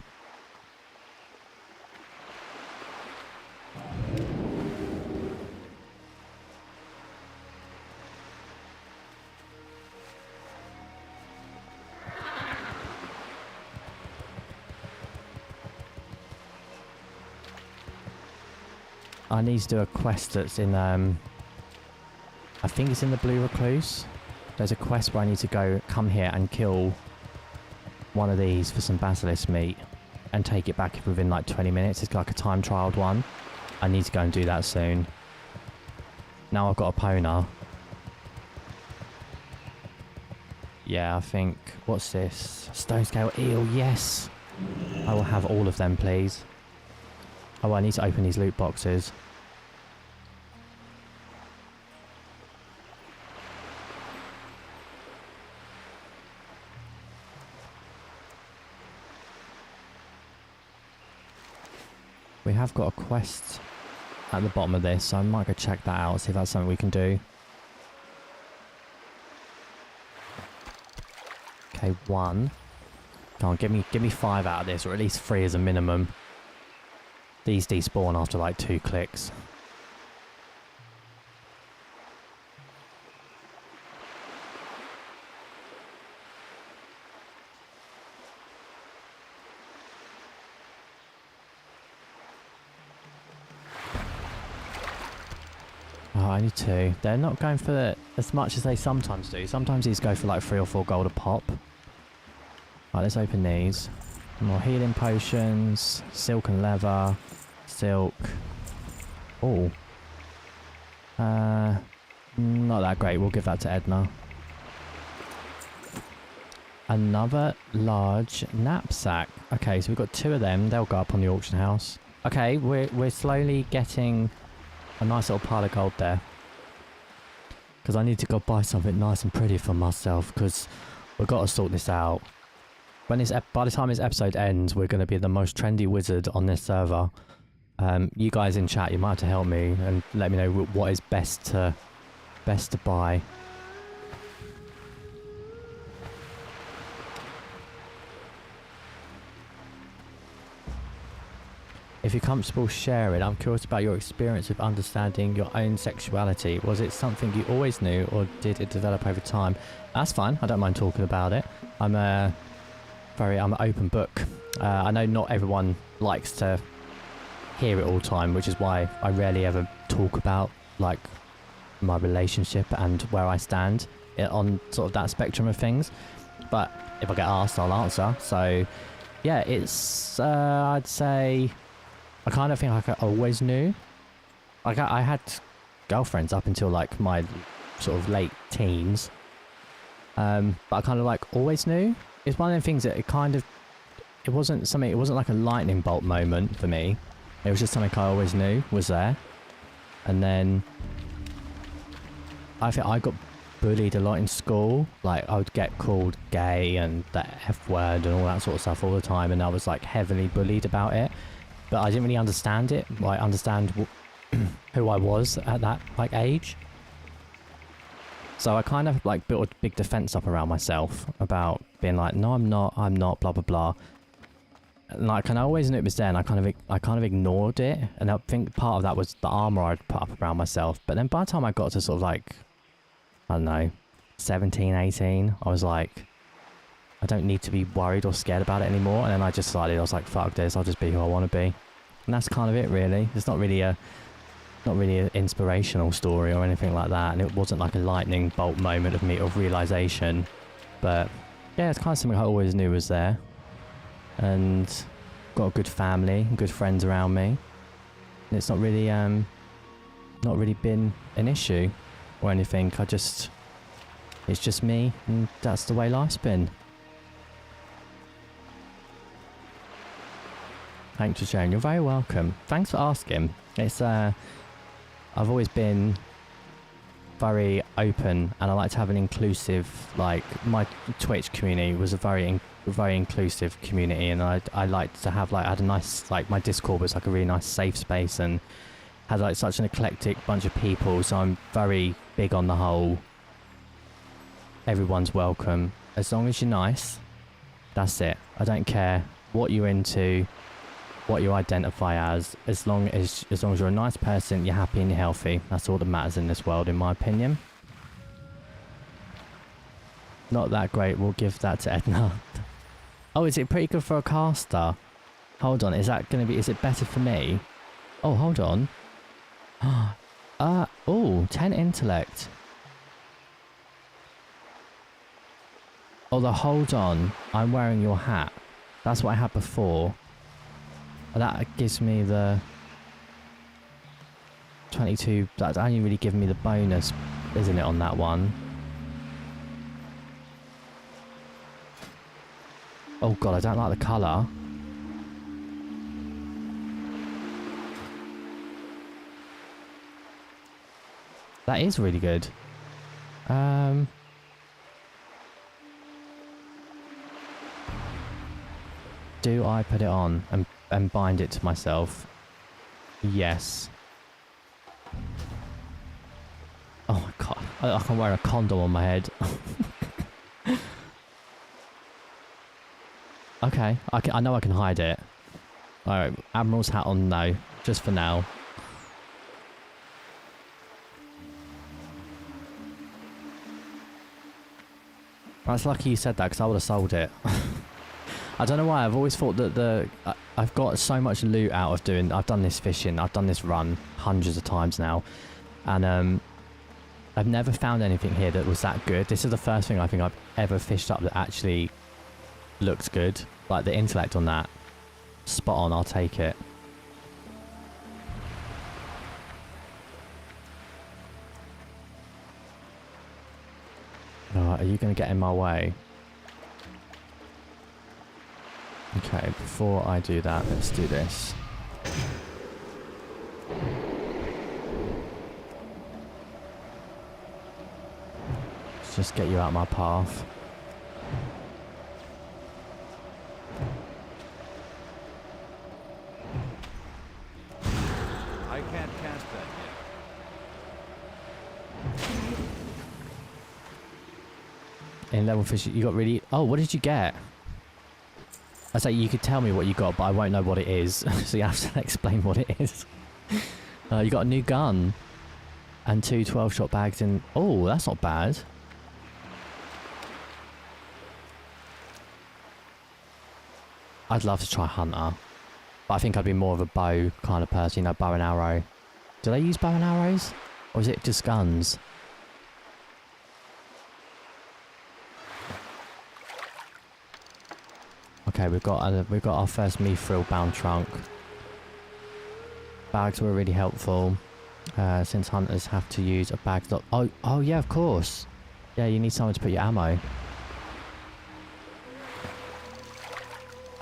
I need to do a quest that's in, I think it's in the Blue Recluse. There's a quest where I need to come here and kill one of these for some basilisk meat and take it back within like 20 minutes. It's like a time trialed one. I need to go and do that soon. Now I've got a Pona. Yeah, I think, what's this? Stone scale eel, yes! I will have all of them, please. Oh, I need to open these loot boxes. We have got a quest at the bottom of this, so I might go check that out, see if that's something we can do. Okay, 1. Come on, give me 5 out of this, or at least 3 as a minimum. These despawn after like 2 clicks. Oh, only 2. They're not going for as much as they sometimes do. Sometimes these go for like 3 or 4 gold a pop. Right, let's open these. More healing potions, silk and leather, silk. Oh. Not that great. We'll give that to Edna. Another large knapsack. Okay, so we've got 2 of them. They'll go up on the auction house. Okay, we're slowly getting a nice little pile of gold there. Because I need to go buy something nice and pretty for myself, because we've got to sort this out. When by the time this episode ends, we're going to be the most trendy wizard on this server. You guys in chat, you might have to help me and let me know what is best to buy. If you're comfortable sharing, I'm curious about your experience with understanding your own sexuality. Was it something you always knew, or did it develop over time? That's fine. I don't mind talking about it. I'm an open book. I know not everyone likes to hear it all the time, which is why I rarely ever talk about like my relationship and where I stand on sort of that spectrum of things. But if I get asked, I'll answer. So yeah, it's I'd say I kind of think like I always knew. Like I had girlfriends up until like my sort of late teens. But I kind of like always knew. It's one of the things that it wasn't like a lightning bolt moment for me. It was just something I always knew was there. And then I think I got bullied a lot in school. Like I would get called gay and the F word and all that sort of stuff all the time, and I was like heavily bullied about it. But I didn't really understand it. Like understand who I was at that like age. So I kind of like built a big defense up around myself about being like, no, I'm not, blah blah blah. And like, and I always knew it was there, and I kind of ignored it. And I think part of that was the armor I'd put up around myself. But then by the time I got to sort of like, I don't know, 17, 18, I was like, I don't need to be worried or scared about it anymore. And then I just decided, I was like, fuck this, I'll just be who I want to be. And that's kind of it, really. It's not really an inspirational story or anything like that. And it wasn't like a lightning bolt moment of realization. But yeah, it's kind of something I always knew was there. And got a good family and good friends around me. And it's not really been an issue or anything. It's just me, and that's the way life's been. Thanks for sharing. You're very welcome. Thanks for asking. It's I've always been very open, and I like to have an inclusive, like my Twitch community was a very inclusive community, and I liked to have like, I had a nice, like my Discord was like a really nice safe space and had like such an eclectic bunch of people, so I'm very big on the whole everyone's welcome. As long as you're nice, that's it. I don't care what you're into, what you identify as long as you're a nice person, you're happy and you're healthy. That's all that matters in this world, in my opinion. Not that great. We'll give that to Edna. Oh, is it pretty good for a caster? Hold on, is it better for me? Oh, hold on. Oh, 10 intellect. Oh, hold on. I'm wearing your hat. That's what I had before. That gives me the 22. That's only really giving me the bonus, isn't it, on that one? Oh god, I don't like the colour. That is really good. Do I put it on and bind it to myself? Yes. Oh my god. I can wear a condom on my head. Okay. I know I can hide it. Alright. Admiral's hat on, no. Just for now. Well, it's lucky you said that, because I would have sold it. I don't know why, I've always thought that I've got so much loot out of doing... I've done this fishing, I've done this run hundreds of times now. And I've never found anything here that was that good. This is the first thing I think I've ever fished up that actually looks good. Like the intellect on that. Spot on, I'll take it. Alright, are you going to get in my way? Okay, before I do that, let's do this. Let's just get you out of my path. I can't cast that yet. In level fish, you got really... Oh, what did you get? I say you could tell me what you got, but I won't know what it is. So you have to explain what it is. You got a new gun. And 2 12-shot bags in... Oh, that's not bad. I'd love to try Hunter. But I think I'd be more of a bow kind of person, you know, bow and arrow. Do they use bow and arrows? Or is it just guns? Okay, we've got our first mithril bound trunk. Bags were really helpful, since hunters have to use a bag stock. Oh yeah, of course. Yeah, you need somewhere to put your ammo.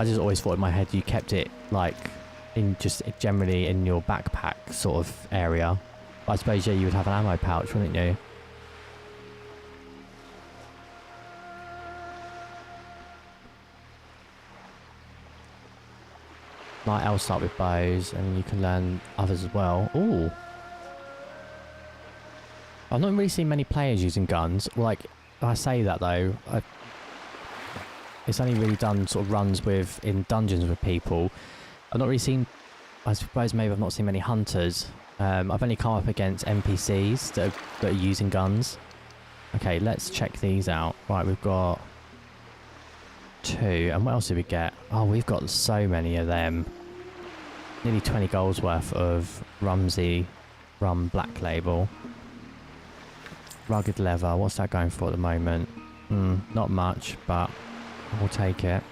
I just always thought in my head you kept it like in just generally in your backpack sort of area. But I suppose yeah, you would have an ammo pouch, wouldn't you? Night Elves start with bows, and you can learn others as well. Ooh. I've not really seen many players using guns. Like, I say that though, it's only really done sort of runs with in dungeons with people. I've not really seen, I suppose maybe I've not seen many hunters. I've only come up against NPCs that are using guns. Okay, let's check these out. Right, we've got 2. And what else did we get? Oh, we've got so many of them. Nearly 20 golds worth of Rumsey Rum Black Label. Rugged leather. What's that going for at the moment? Not much, but we'll take it.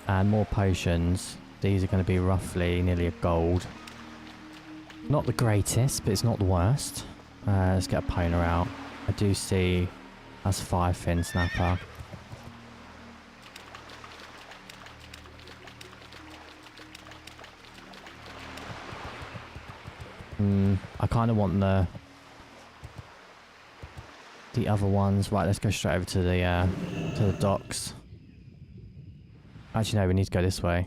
And more potions. These are going to be roughly nearly a gold. Not the greatest, but it's not the worst. Let's get a Pona out. I do see that's 5 fin snapper. I kind of want the other ones. Right, let's go straight over to the docks. Actually, no, we need to go this way.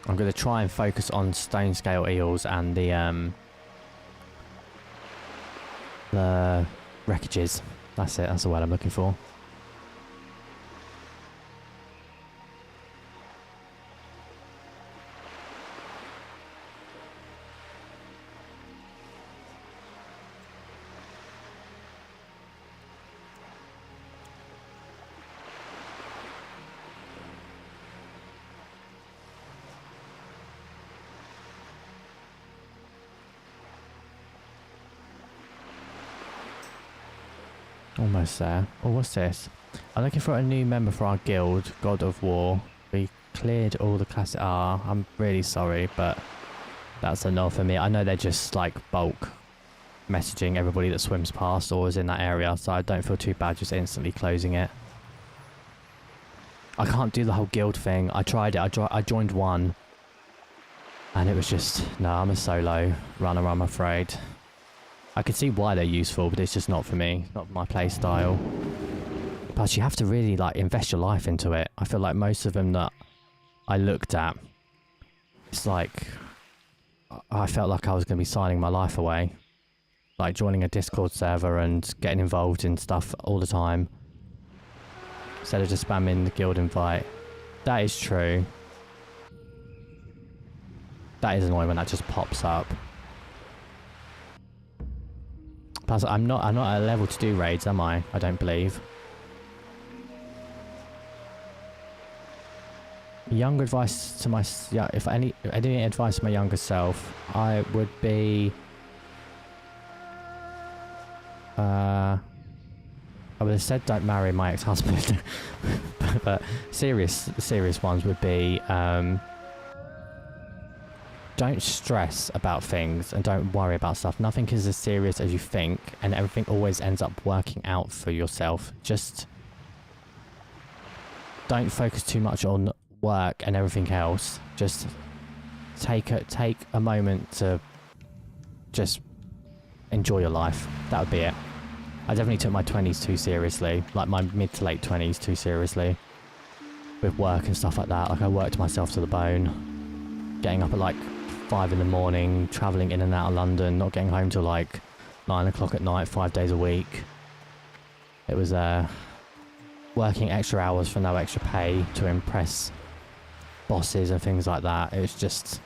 I'm going to try and focus on stone scale eels and the wreckages. That's it. That's the word I'm looking for. Almost there. Oh, what's this? I'm looking for a new member for our guild, God of War. We cleared all the classic... I'm really sorry, but that's a no for me. I know they're just like bulk messaging everybody that swims past or is in that area, so I don't feel too bad just instantly closing it. I can't do the whole guild thing. I tried it. I joined one. And it was just... No, I'm a solo runner, I'm afraid. I can see why they're useful, but it's just not for me. Not my play style. Plus, you have to really like invest your life into it. I feel like most of them that I looked at, it's like I felt like I was going to be signing my life away. Like joining a Discord server and getting involved in stuff all the time. Instead of just spamming the guild invite. That is true. That is annoying when that just pops up. Plus, I'm not at a level to do raids, am I? I don't believe. Younger advice to my... Yeah, if any advice to my younger self, I would be... I would have said don't marry my ex-husband. but serious ones would be... don't stress about things and don't worry about stuff. Nothing is as serious as you think, and everything always ends up working out for yourself. Just don't focus too much on work and everything else. Just take a moment to just enjoy your life. That would be it. I definitely took my 20s too seriously, like my mid to late 20s too seriously, with work and stuff like that. Like I worked myself to the bone, getting up at like 5 in the morning, travelling in and out of London, not getting home till like 9 o'clock at night, 5 days a week. It was working extra hours for no extra pay to impress bosses and things like that. It was just,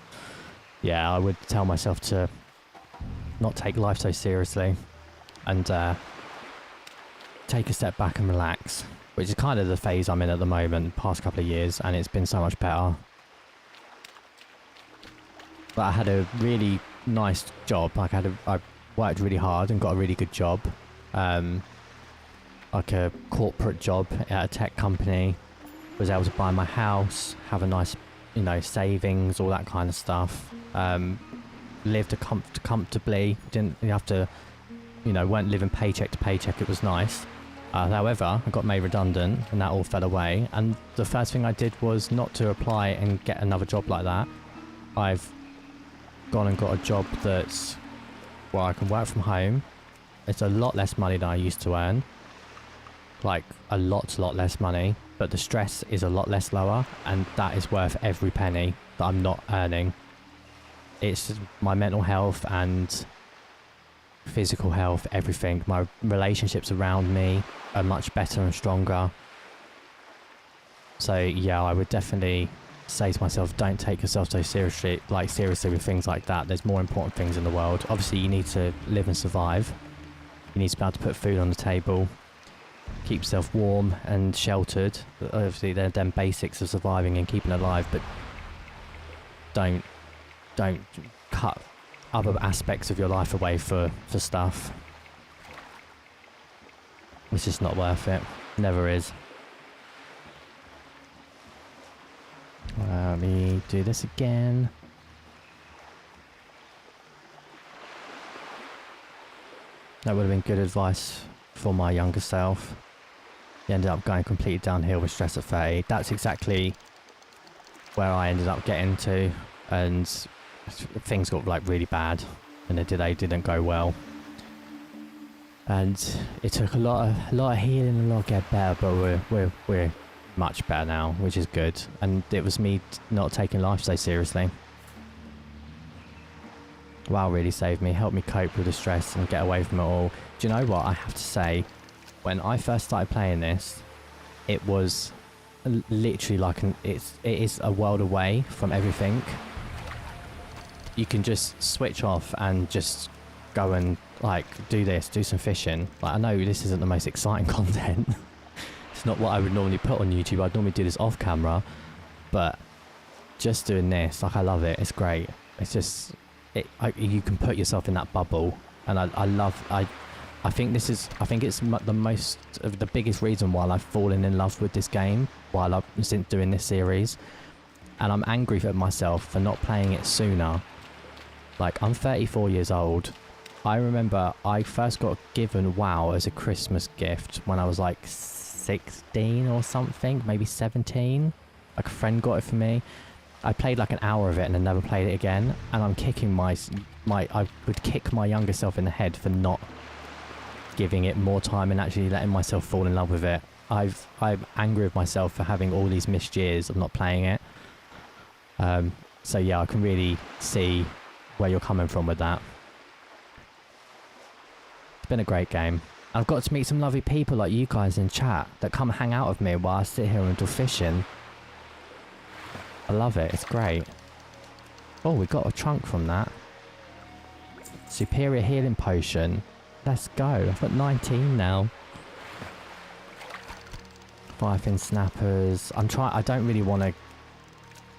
yeah, I would tell myself to not take life so seriously and take a step back and relax, which is kind of the phase I'm in at the moment, the past couple of years, and it's been so much better. But I had a really nice job. Like I worked really hard and got a really good job, like a corporate job at a tech company. Was able to buy my house, have a nice, you know, savings, all that kind of stuff. Lived comfortably. Didn't have to, you know, weren't living paycheck to paycheck. It was nice. However, I got made redundant, and that all fell away. And the first thing I did was not to apply and get another job like that. I've gone and got a job that's where I can work from home. It's a lot less money than I used to earn, like a lot less money, but the stress is a lot less lower, and that is worth every penny that I'm not earning. It's my mental health and physical health, everything. My relationships around me are much better and stronger. So yeah, I would definitely say to myself, don't take yourself so seriously with things like that. There's more important things in the world. Obviously you need to live and survive. You need to be able to put food on the table, keep yourself warm and sheltered. Obviously they're them basics of surviving and keeping alive, but don't cut other aspects of your life away for stuff. It's just not worth it. Never is. Let me do this again. That would have been good advice for my younger self. He ended up going completely downhill with stress at 30. That's exactly where I ended up getting to, and things got like really bad, and they didn't go well. And it took a lot of healing, a lot of get better, but we're much better now, which is good. And it was me not taking life so seriously. WoW really saved me, helped me cope with the stress and get away from it all. Do you know what? I have to say, when I first started playing this, it was literally like it is a world away from everything. You can just switch off and just go and like do some fishing. Like, I know this isn't the most exciting content. It's not what I would normally put on YouTube. I'd normally do this off camera, but just doing this, like, I love it. It's great. It's just you can put yourself in that bubble, and I think it's the biggest reason why I've fallen in love with this game since doing this series. And I'm angry at myself for not playing it sooner. Like, I'm 34 years old. I remember I first got given WoW as a Christmas gift when I was like 16 or something, maybe 17. Like, a friend got it for me. I played like an hour of it and then never played it again. And I'm kicking I would kick my younger self in the head for not giving it more time and actually letting myself fall in love with it. I'm angry with myself for having all these missed years of not playing it. So yeah, I can really see where you're coming from with that. It's been a great game. I've got to meet some lovely people like you guys in chat that come hang out with me while I sit here and do fishing. I love it. It's great. Oh, we got a trunk from that. Superior healing potion. Let's go. I've got 19 now. Firefin snappers. I don't really want to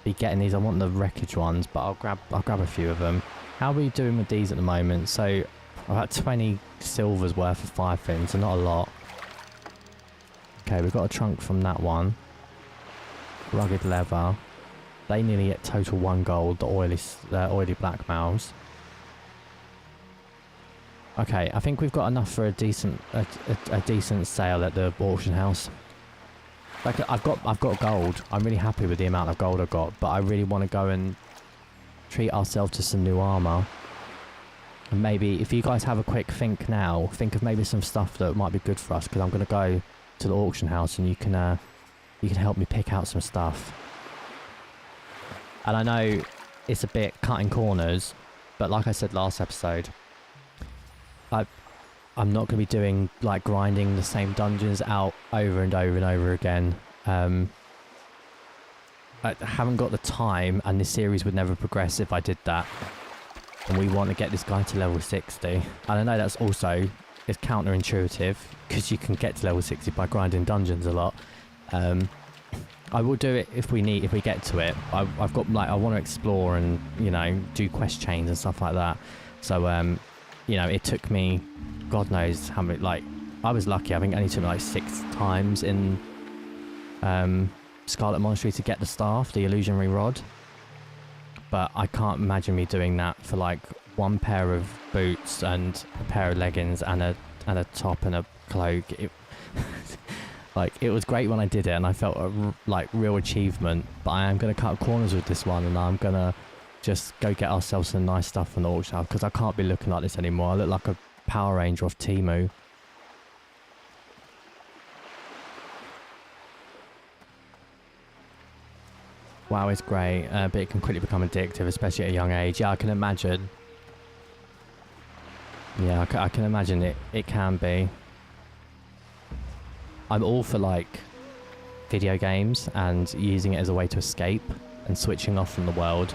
be getting these. I want the wreckage ones, but I'll grab a few of them. How are we doing with these at the moment? So about 20 silvers worth of firefins, so not a lot. Okay, we've got a trunk from that one. Rugged leather. They nearly get total 1 gold, the oily black mouths. Okay, I think we've got enough for a decent sale at the auction house. Like I've got gold. I'm really happy with the amount of gold I've got, but I really want to go and treat ourselves to some new armor. And maybe if you guys have a quick think now, think of maybe some stuff that might be good for us, because I'm going to go to the auction house and you can help me pick out some stuff. And I know it's a bit cutting corners, but like I said last episode, I'm not going to be doing like grinding the same dungeons out over and over and over again. I haven't got the time, and this series would never progress if I did that. And we want to get this guy to level 60. And I know that's also is counterintuitive, because you can get to level 60 by grinding dungeons a lot. I will do it if we get to it. I've got like I want to explore and do quest chains and stuff like that. So it took me God knows how many. Like I was lucky. I think it only took me like 6 times in Scarlet Monastery to get the staff, the illusionary rod. But I can't imagine me doing that for like 1 pair of boots and a pair of leggings and a top and a cloak. Like it was great when I did it, and I felt a real achievement. But I am going to cut corners with this one, and I'm going to just go get ourselves some nice stuff from the auction house, because I can't be looking like this anymore. I look like a Power Ranger off Temu. WoW is great, but it can quickly become addictive, especially at a young age. Yeah, I can imagine. Yeah, I can imagine it can be. I'm all for like video games and using it as a way to escape and switching off from the world,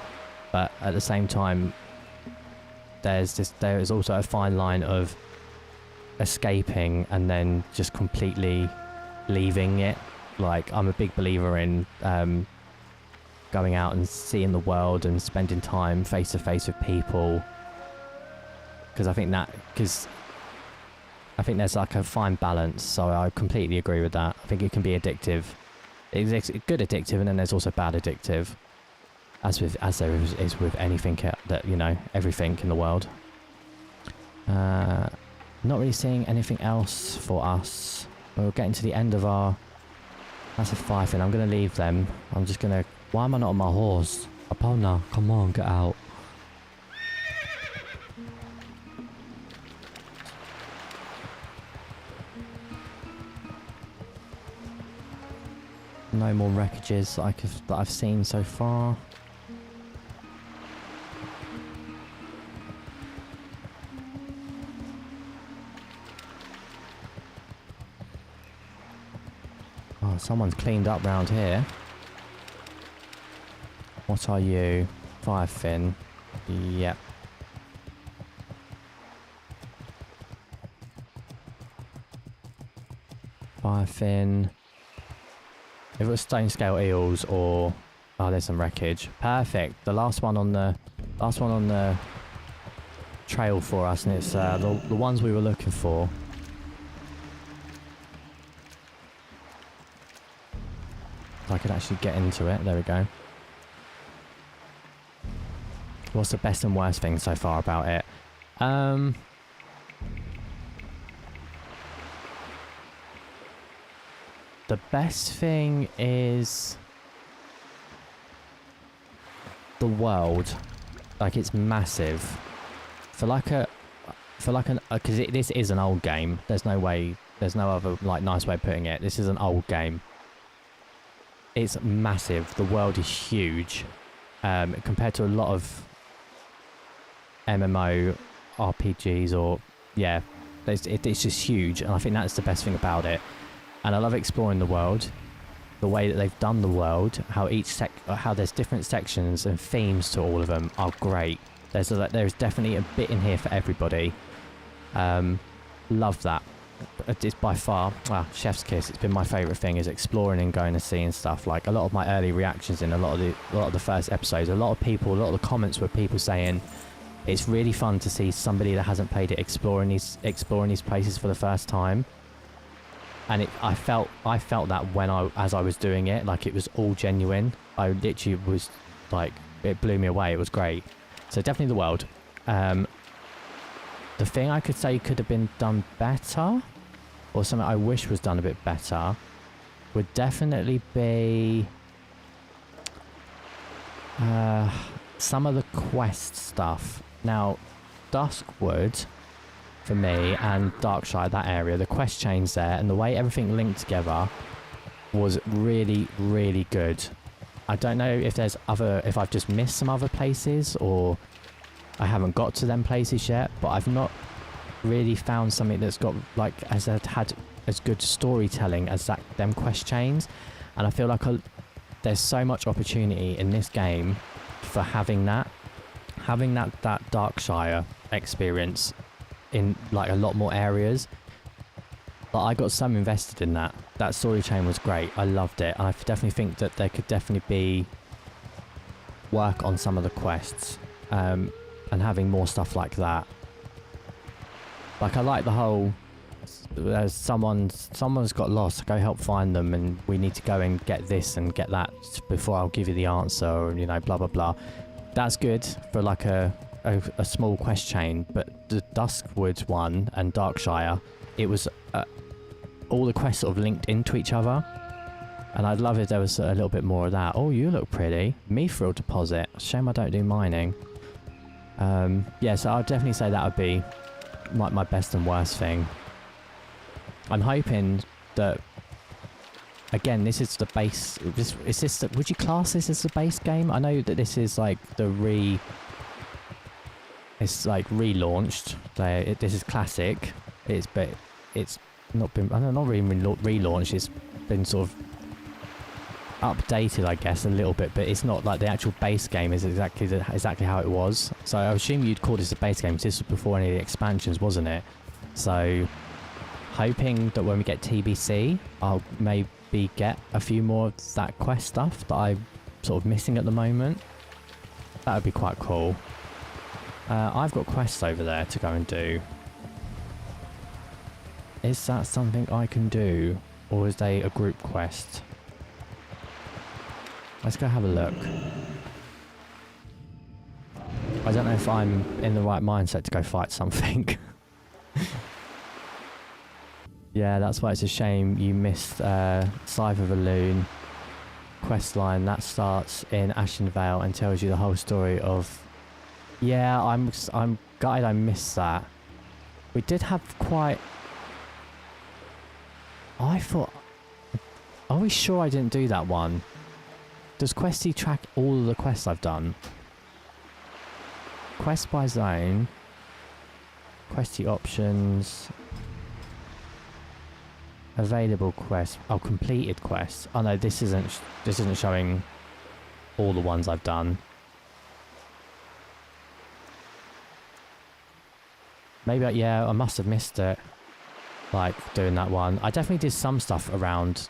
but at the same time, there is also a fine line of escaping and then just completely leaving it. Like I'm a big believer in going out and seeing the world and spending time face to face with people, because I think there's like a fine balance. So I completely agree with that. I think it can be addictive. It's good addictive, and then there's also bad addictive, as there is with anything that everything in the world. Not really seeing anything else for us. We're getting to the end of our massive fighting. I'm going to leave them. I'm just going to... Why am I not on my horse? Apona, come on, get out. No more wreckages that I've seen so far. Oh, someone's cleaned up round here. What are you? Firefin. Yep. Firefin. If it was stone scale eels or... Oh, there's some wreckage. Perfect. The last one on the trail for us, and it's the ones we were looking for. If I could actually get into it. There we go. What's the best and worst thing so far about it? The best thing is the world. Like, it's massive. Because this is an old game. There's no way There's no other like nice way of putting it. This is an old game. It's massive. The world is huge. Compared to a lot of MMO RPGs or yeah, it's just huge, and I think that's the best thing about it. And I love exploring the world, the way that they've done the world, how how there's different sections and themes to all of them are great. There's definitely a bit in here for everybody. Love that. It's by far, well, chef's kiss. It's been my favourite thing, is exploring and going to see and stuff. Like a lot of my early reactions in a lot of the first episodes, a lot of the comments were people saying it's really fun to see somebody that hasn't played it exploring these places for the first time. And I felt that as I was doing it, like it was all genuine. I literally was like, it blew me away. It was great. So definitely the world. The thing I could say could have been done better, or something I wish was done a bit better, would definitely be some of the quest stuff. Now, Duskwood, for me, and Darkshire, that area, the quest chains there, and the way everything linked together was really, really good. I don't know if if I've just missed some other places, or I haven't got to them places yet, but I've not really found something that's got like had as good storytelling as them quest chains. And I feel like there's so much opportunity in this game for having that Darkshire experience in like a lot more areas. But I got so invested in that story chain was great. I loved it, and I definitely think that there could definitely be work on some of the quests. And having more stuff like that. Like I like the whole, someone's got lost, go help find them, and we need to go and get this and get that before I'll give you the answer, or, you know, blah blah blah. That's good for like a small quest chain, but the Duskwood one and Darkshire, it was all the quests sort of linked into each other, and I'd love if there was a little bit more of that. Oh, you look pretty. Mithril deposit. Shame I don't do mining. Yeah, so I'd definitely say that would be my best and worst thing. I'm hoping that, again, this is the base. Would you class this as the base game? I know that this is like it's like relaunched. This is classic. But it's not been. I don't know, not really relaunched. It's been sort of updated, I guess, a little bit, but it's not like the actual base game is exactly how it was. So I assume you'd call this a base game. This was before any of the expansions, wasn't it? So hoping that when we get TBC, I'll maybe get a few more of that quest stuff that I'm sort of missing at the moment. That would be quite cool. I've got quests over there to go and do. Is that something I can do, or is they a group quest? Let's go have a look. I don't know if I'm in the right mindset to go fight something. Yeah, that's why it's a shame you missed Scythe of a Loon quest line. That starts in Ashen Vale and tells you the whole story of... Yeah, I'm gutted I missed that. We did have quite... I thought... Are we sure I didn't do that one? Does Questy track all of the quests I've done? Quest by zone. Questy options. Available quests. Oh, completed quests. Oh no, this isn't showing all the ones I've done. Maybe, yeah, I must have missed it. Like, doing that one. I definitely did some stuff around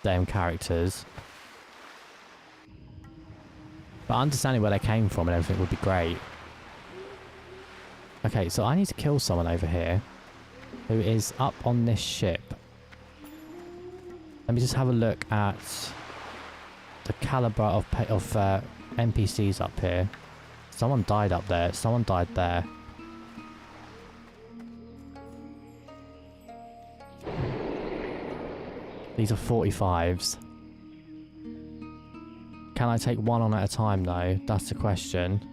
them characters. But understanding where they came from and everything would be great. Okay, so I need to kill someone over here who is up on this ship. Let me just have a look at the caliber of NPCs up here. Someone died up there. Someone died there. These are 45s. Can I take one on at a time though? That's the question.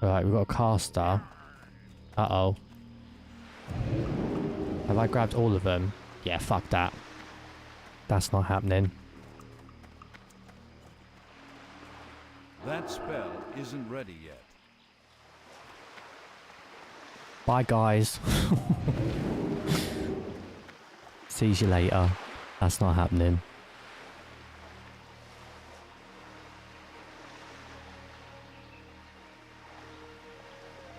Alright, we've got a caster. Uh-oh. Have I grabbed all of them? Yeah, fuck that. That's not happening. That spell isn't ready yet. Bye, guys. See you later. That's not happening.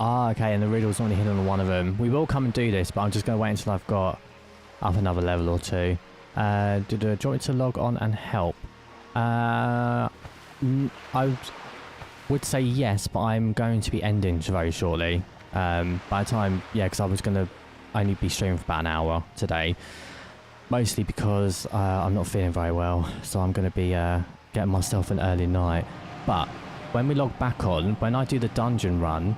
Ah, okay, and the riddle's only hidden on one of them. We will come and do this, but I'm just going to wait until I've got up another level or two. Do you want me to log on and help? I would say yes, but I'm going to be ending very shortly. By the time, yeah, because I was going to only be streaming for about an hour today. Mostly because I'm not feeling very well, so I'm going to be getting myself an early night. But when we log back on, when I do the dungeon run,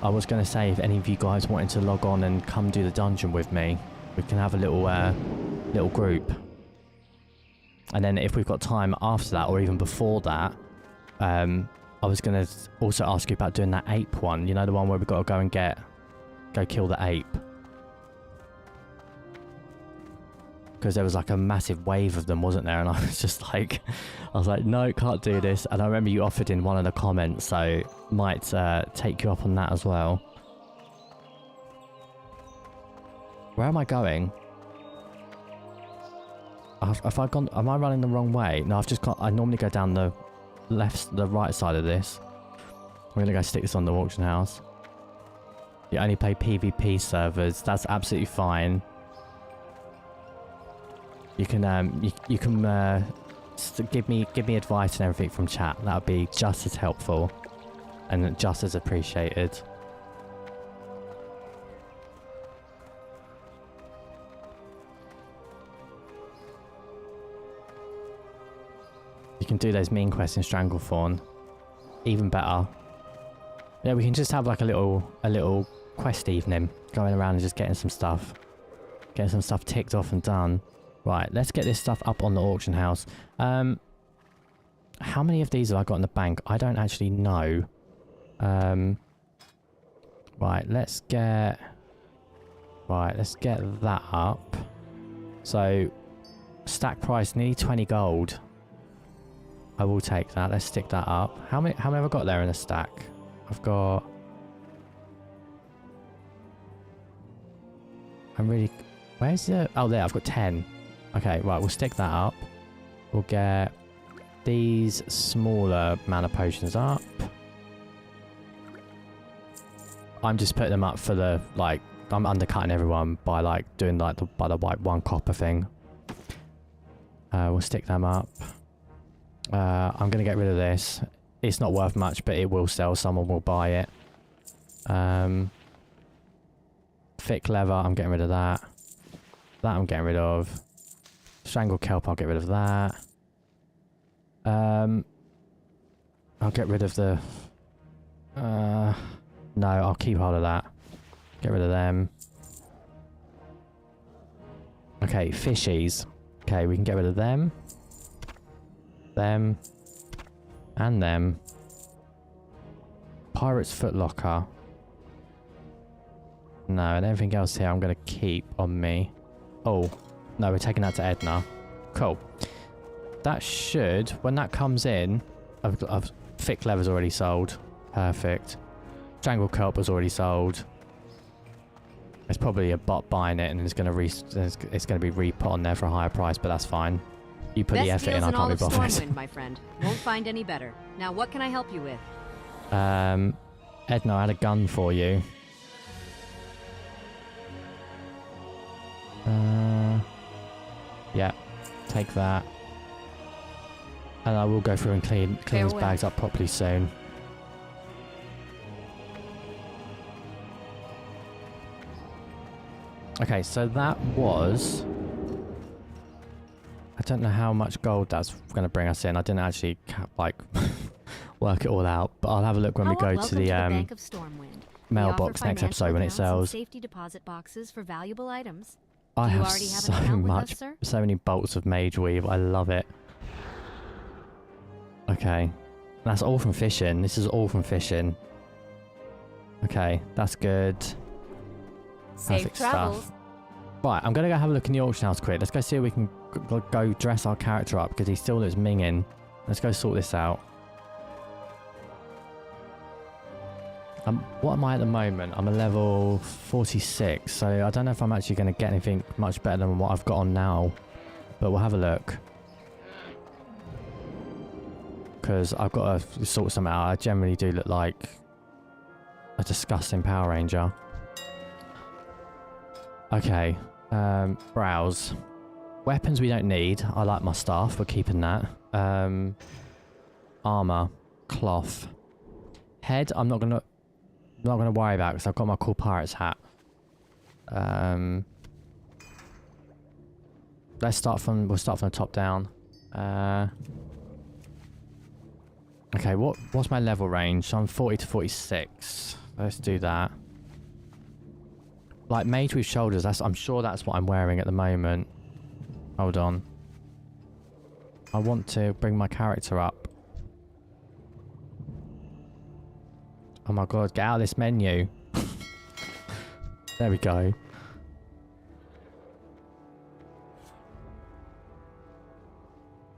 I was going to say if any of you guys wanted to log on and come do the dungeon with me, we can have a little group. And then if we've got time after that, or even before that, I was going to also ask you about doing that ape one. You know, the one where we've got to go kill the ape. Because there was like a massive wave of them, wasn't there? And I was just like, no, can't do this. And I remember you offered in one of the comments, so might take you up on that as well. Where am I going? Have I gone? Am I running the wrong way? No, I've just got. I normally go down the right side of this. I'm gonna go stick this on the auction house. You only play PvP servers. That's absolutely fine. You can you can give me advice and everything from chat. That would be just as helpful and just as appreciated. You can do those mean quests in Stranglethorn. Even better. Yeah, we can just have like a little quest evening, going around and just getting some stuff ticked off and done. Right, let's get this stuff up on the auction house. How many of these have I got in the bank? I don't actually know. Right, let's get that up. So, stack price nearly 20 gold. I will take that. Let's stick that up. How many have I got there in a stack? I've got... Where's the... Oh, there. I've got 10. Okay, right. We'll stick that up. We'll get these smaller mana potions up. I'm just putting them up for the, like... I'm undercutting everyone by, like, doing, like, the 1 copper thing. We'll stick them up. I'm going to get rid of this. It's not worth much, but it will sell. Someone will buy it. Thick leather, I'm getting rid of that. That I'm getting rid of. Strangle kelp, I'll get rid of that. I'll get rid of the... no, I'll keep hold of that. Get rid of them. Okay, fishies. Okay, we can get rid of them. Them. And them. Pirate's footlocker. No, and everything else here I'm going to keep on me. Oh, no, we're taking that to Edna. Cool. That should, when that comes in, I've thick leather's already sold. Perfect. Strangle kelp was already sold. There's probably a bot buying it and it's going to be re-put on there for a higher price, but that's fine. You put the effort in, I can't be bothered. Stormwind, my friend. Won't find any better. Now, what can I help you with? Edna, I had a gun for you. Yeah, take that. And I will go through and clean these bags up properly soon. Okay, so that was... I don't know how much gold that's going to bring us in. I didn't actually, like, work it all out. But I'll have a look when we go to the mailbox next episode when it sells. Safety deposit boxes for valuable items. I have so many bolts of mage weave. I love it. Okay. That's all from fishing. This is all from fishing. Okay, that's good. Safe Perfect travels. stuff. Right, I'm going to go have a look in the auction house quick. Let's go see if we can go dress our character up because he still looks minging. Let's go sort this out. What am I at the moment? I'm a level 46, so I don't know if I'm actually going to get anything much better than what I've got on now. But we'll have a look. Because I've got to sort something out. I generally do look like a disgusting Power Ranger. Okay, browse. Weapons we don't need. I like my staff, we're keeping that. Armor, cloth. Head, I'm not gonna worry about because I've got my cool pirate's hat. We'll start from the top down. Okay, what's my level range? So I'm 40 to 46. Let's do that. Like mage with shoulders, I'm sure that's what I'm wearing at the moment. Hold on. I want to bring my character up. Oh my god, get out of this menu. There we go.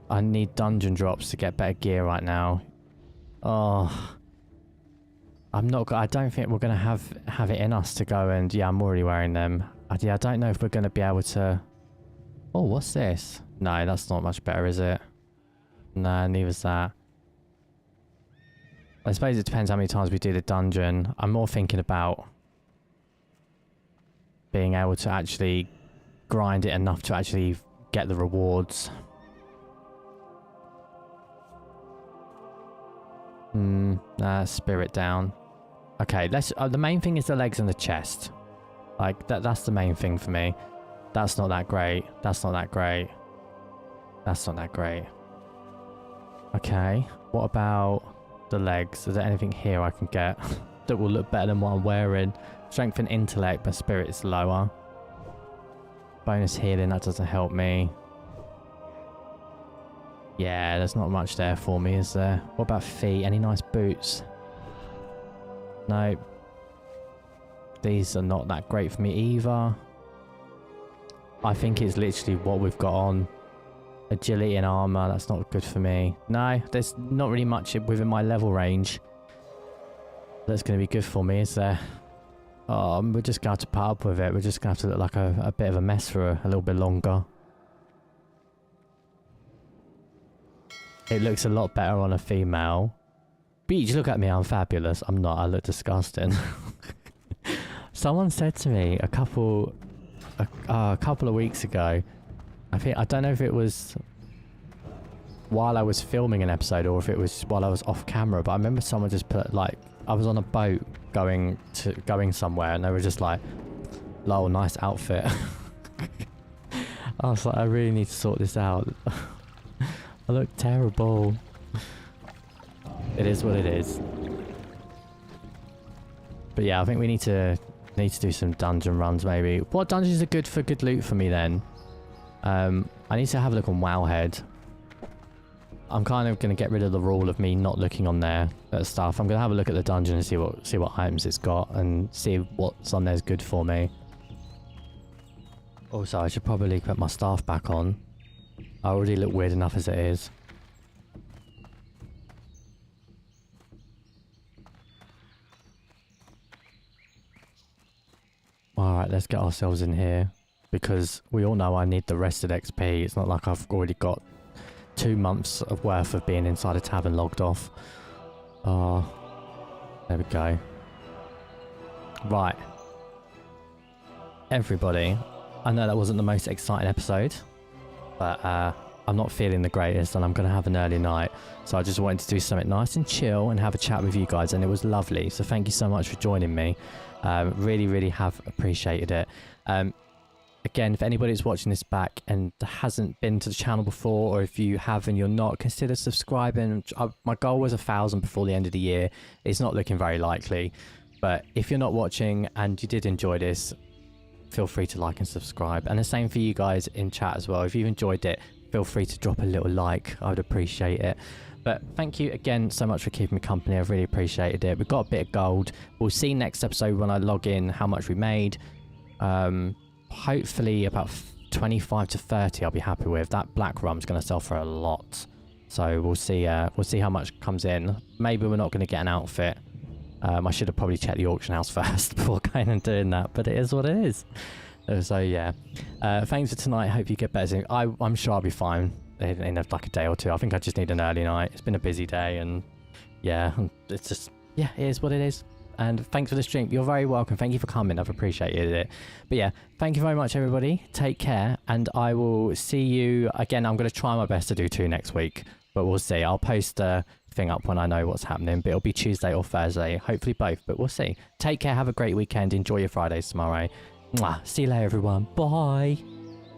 I need dungeon drops to get better gear right now. Oh. I don't think we're going to have it in us to go and... Yeah, I'm already wearing them. Yeah, I don't know if we're going to be able to... Oh, what's this? No, that's not much better, is it? No, neither's that. I suppose it depends how many times we do the dungeon. I'm more thinking about being able to actually grind it enough to actually get the rewards. Spirit down. Okay, let's. The main thing is the legs and the chest. Like that's the main thing for me. That's not that great. That's not that great. That's not that great. Okay, what about the legs? Is there anything here I can get that will look better than what I'm wearing? Strength and intellect, but spirit is lower. Bonus healing, that doesn't help me. Yeah, there's not much there for me, is there? What about feet? Any nice boots? No. These are not that great for me either. I think it's literally what we've got on. Agility and armor, that's not good for me. No, there's not really much within my level range that's going to be good for me, is there? Oh, we're just going to have to put up with it. We're just going to have to look like a bit of a mess for a little bit longer. It looks a lot better on a female. Beach, look at me, I'm fabulous. I'm not, I look disgusting. Someone said to me a couple of weeks ago, I don't know if it was while I was filming an episode or if it was while I was off camera, but I remember someone just put, like, I was on a boat going somewhere and they were just like, lol, nice outfit. I was like, I really need to sort this out. I look terrible. It is what it is. But yeah, I think we need to do some dungeon runs maybe. What dungeons are good for good loot for me then? I need to have a look on Wowhead. I'm kind of going to get rid of the rule of me not looking on there at stuff. I'm going to have a look at the dungeon and see what items it's got and see what's on there is good for me. Also, I should probably put my staff back on. I already look weird enough as it is. Alright, let's get ourselves in here. Because we all know I need the rested XP. It's not like I've already got 2 months of worth of being inside a tavern logged off. There we go. Right. Everybody, I know that wasn't the most exciting episode, but I'm not feeling the greatest and I'm going to have an early night. So I just wanted to do something nice and chill and have a chat with you guys, and it was lovely. So thank you so much for joining me. Really, really have appreciated it. Again, if anybody's watching this back and hasn't been to the channel before, or if you have and you're not, consider subscribing. My goal was 1,000 before the end of the year. It's not looking very likely, but if you're not watching and you did enjoy this, feel free to like and subscribe. And the same for you guys in chat as well. If you've enjoyed it, feel free to drop a little like. I would appreciate it. But thank you again so much for keeping me company. I've really appreciated it. We've got a bit of gold. We'll see next episode when I log in how much we made. hopefully about 25 to 30 I'll be happy with. That black rum's going to sell for a lot. So we'll see how much comes in. Maybe we're not going to get an outfit. I should have probably checked the auction house first before going and doing that, but it is what it is. So yeah, thanks for tonight. Hope you get better. I'm sure I'll be fine in like a day or two. I think I just need an early night. It's been a busy day, and yeah, it's just, yeah, it is what it is. And thanks for the stream. You're very welcome. Thank you for coming. I've appreciated it. But yeah, thank you very much, everybody. Take care, and I will see you again. I'm going to try my best to do 2 next week, but we'll see. I'll post a thing up when I know what's happening, but it'll be Tuesday or Thursday. Hopefully both, but we'll see. Take care. Have a great weekend. Enjoy your Fridays tomorrow. Mwah. See you later, everyone. Bye.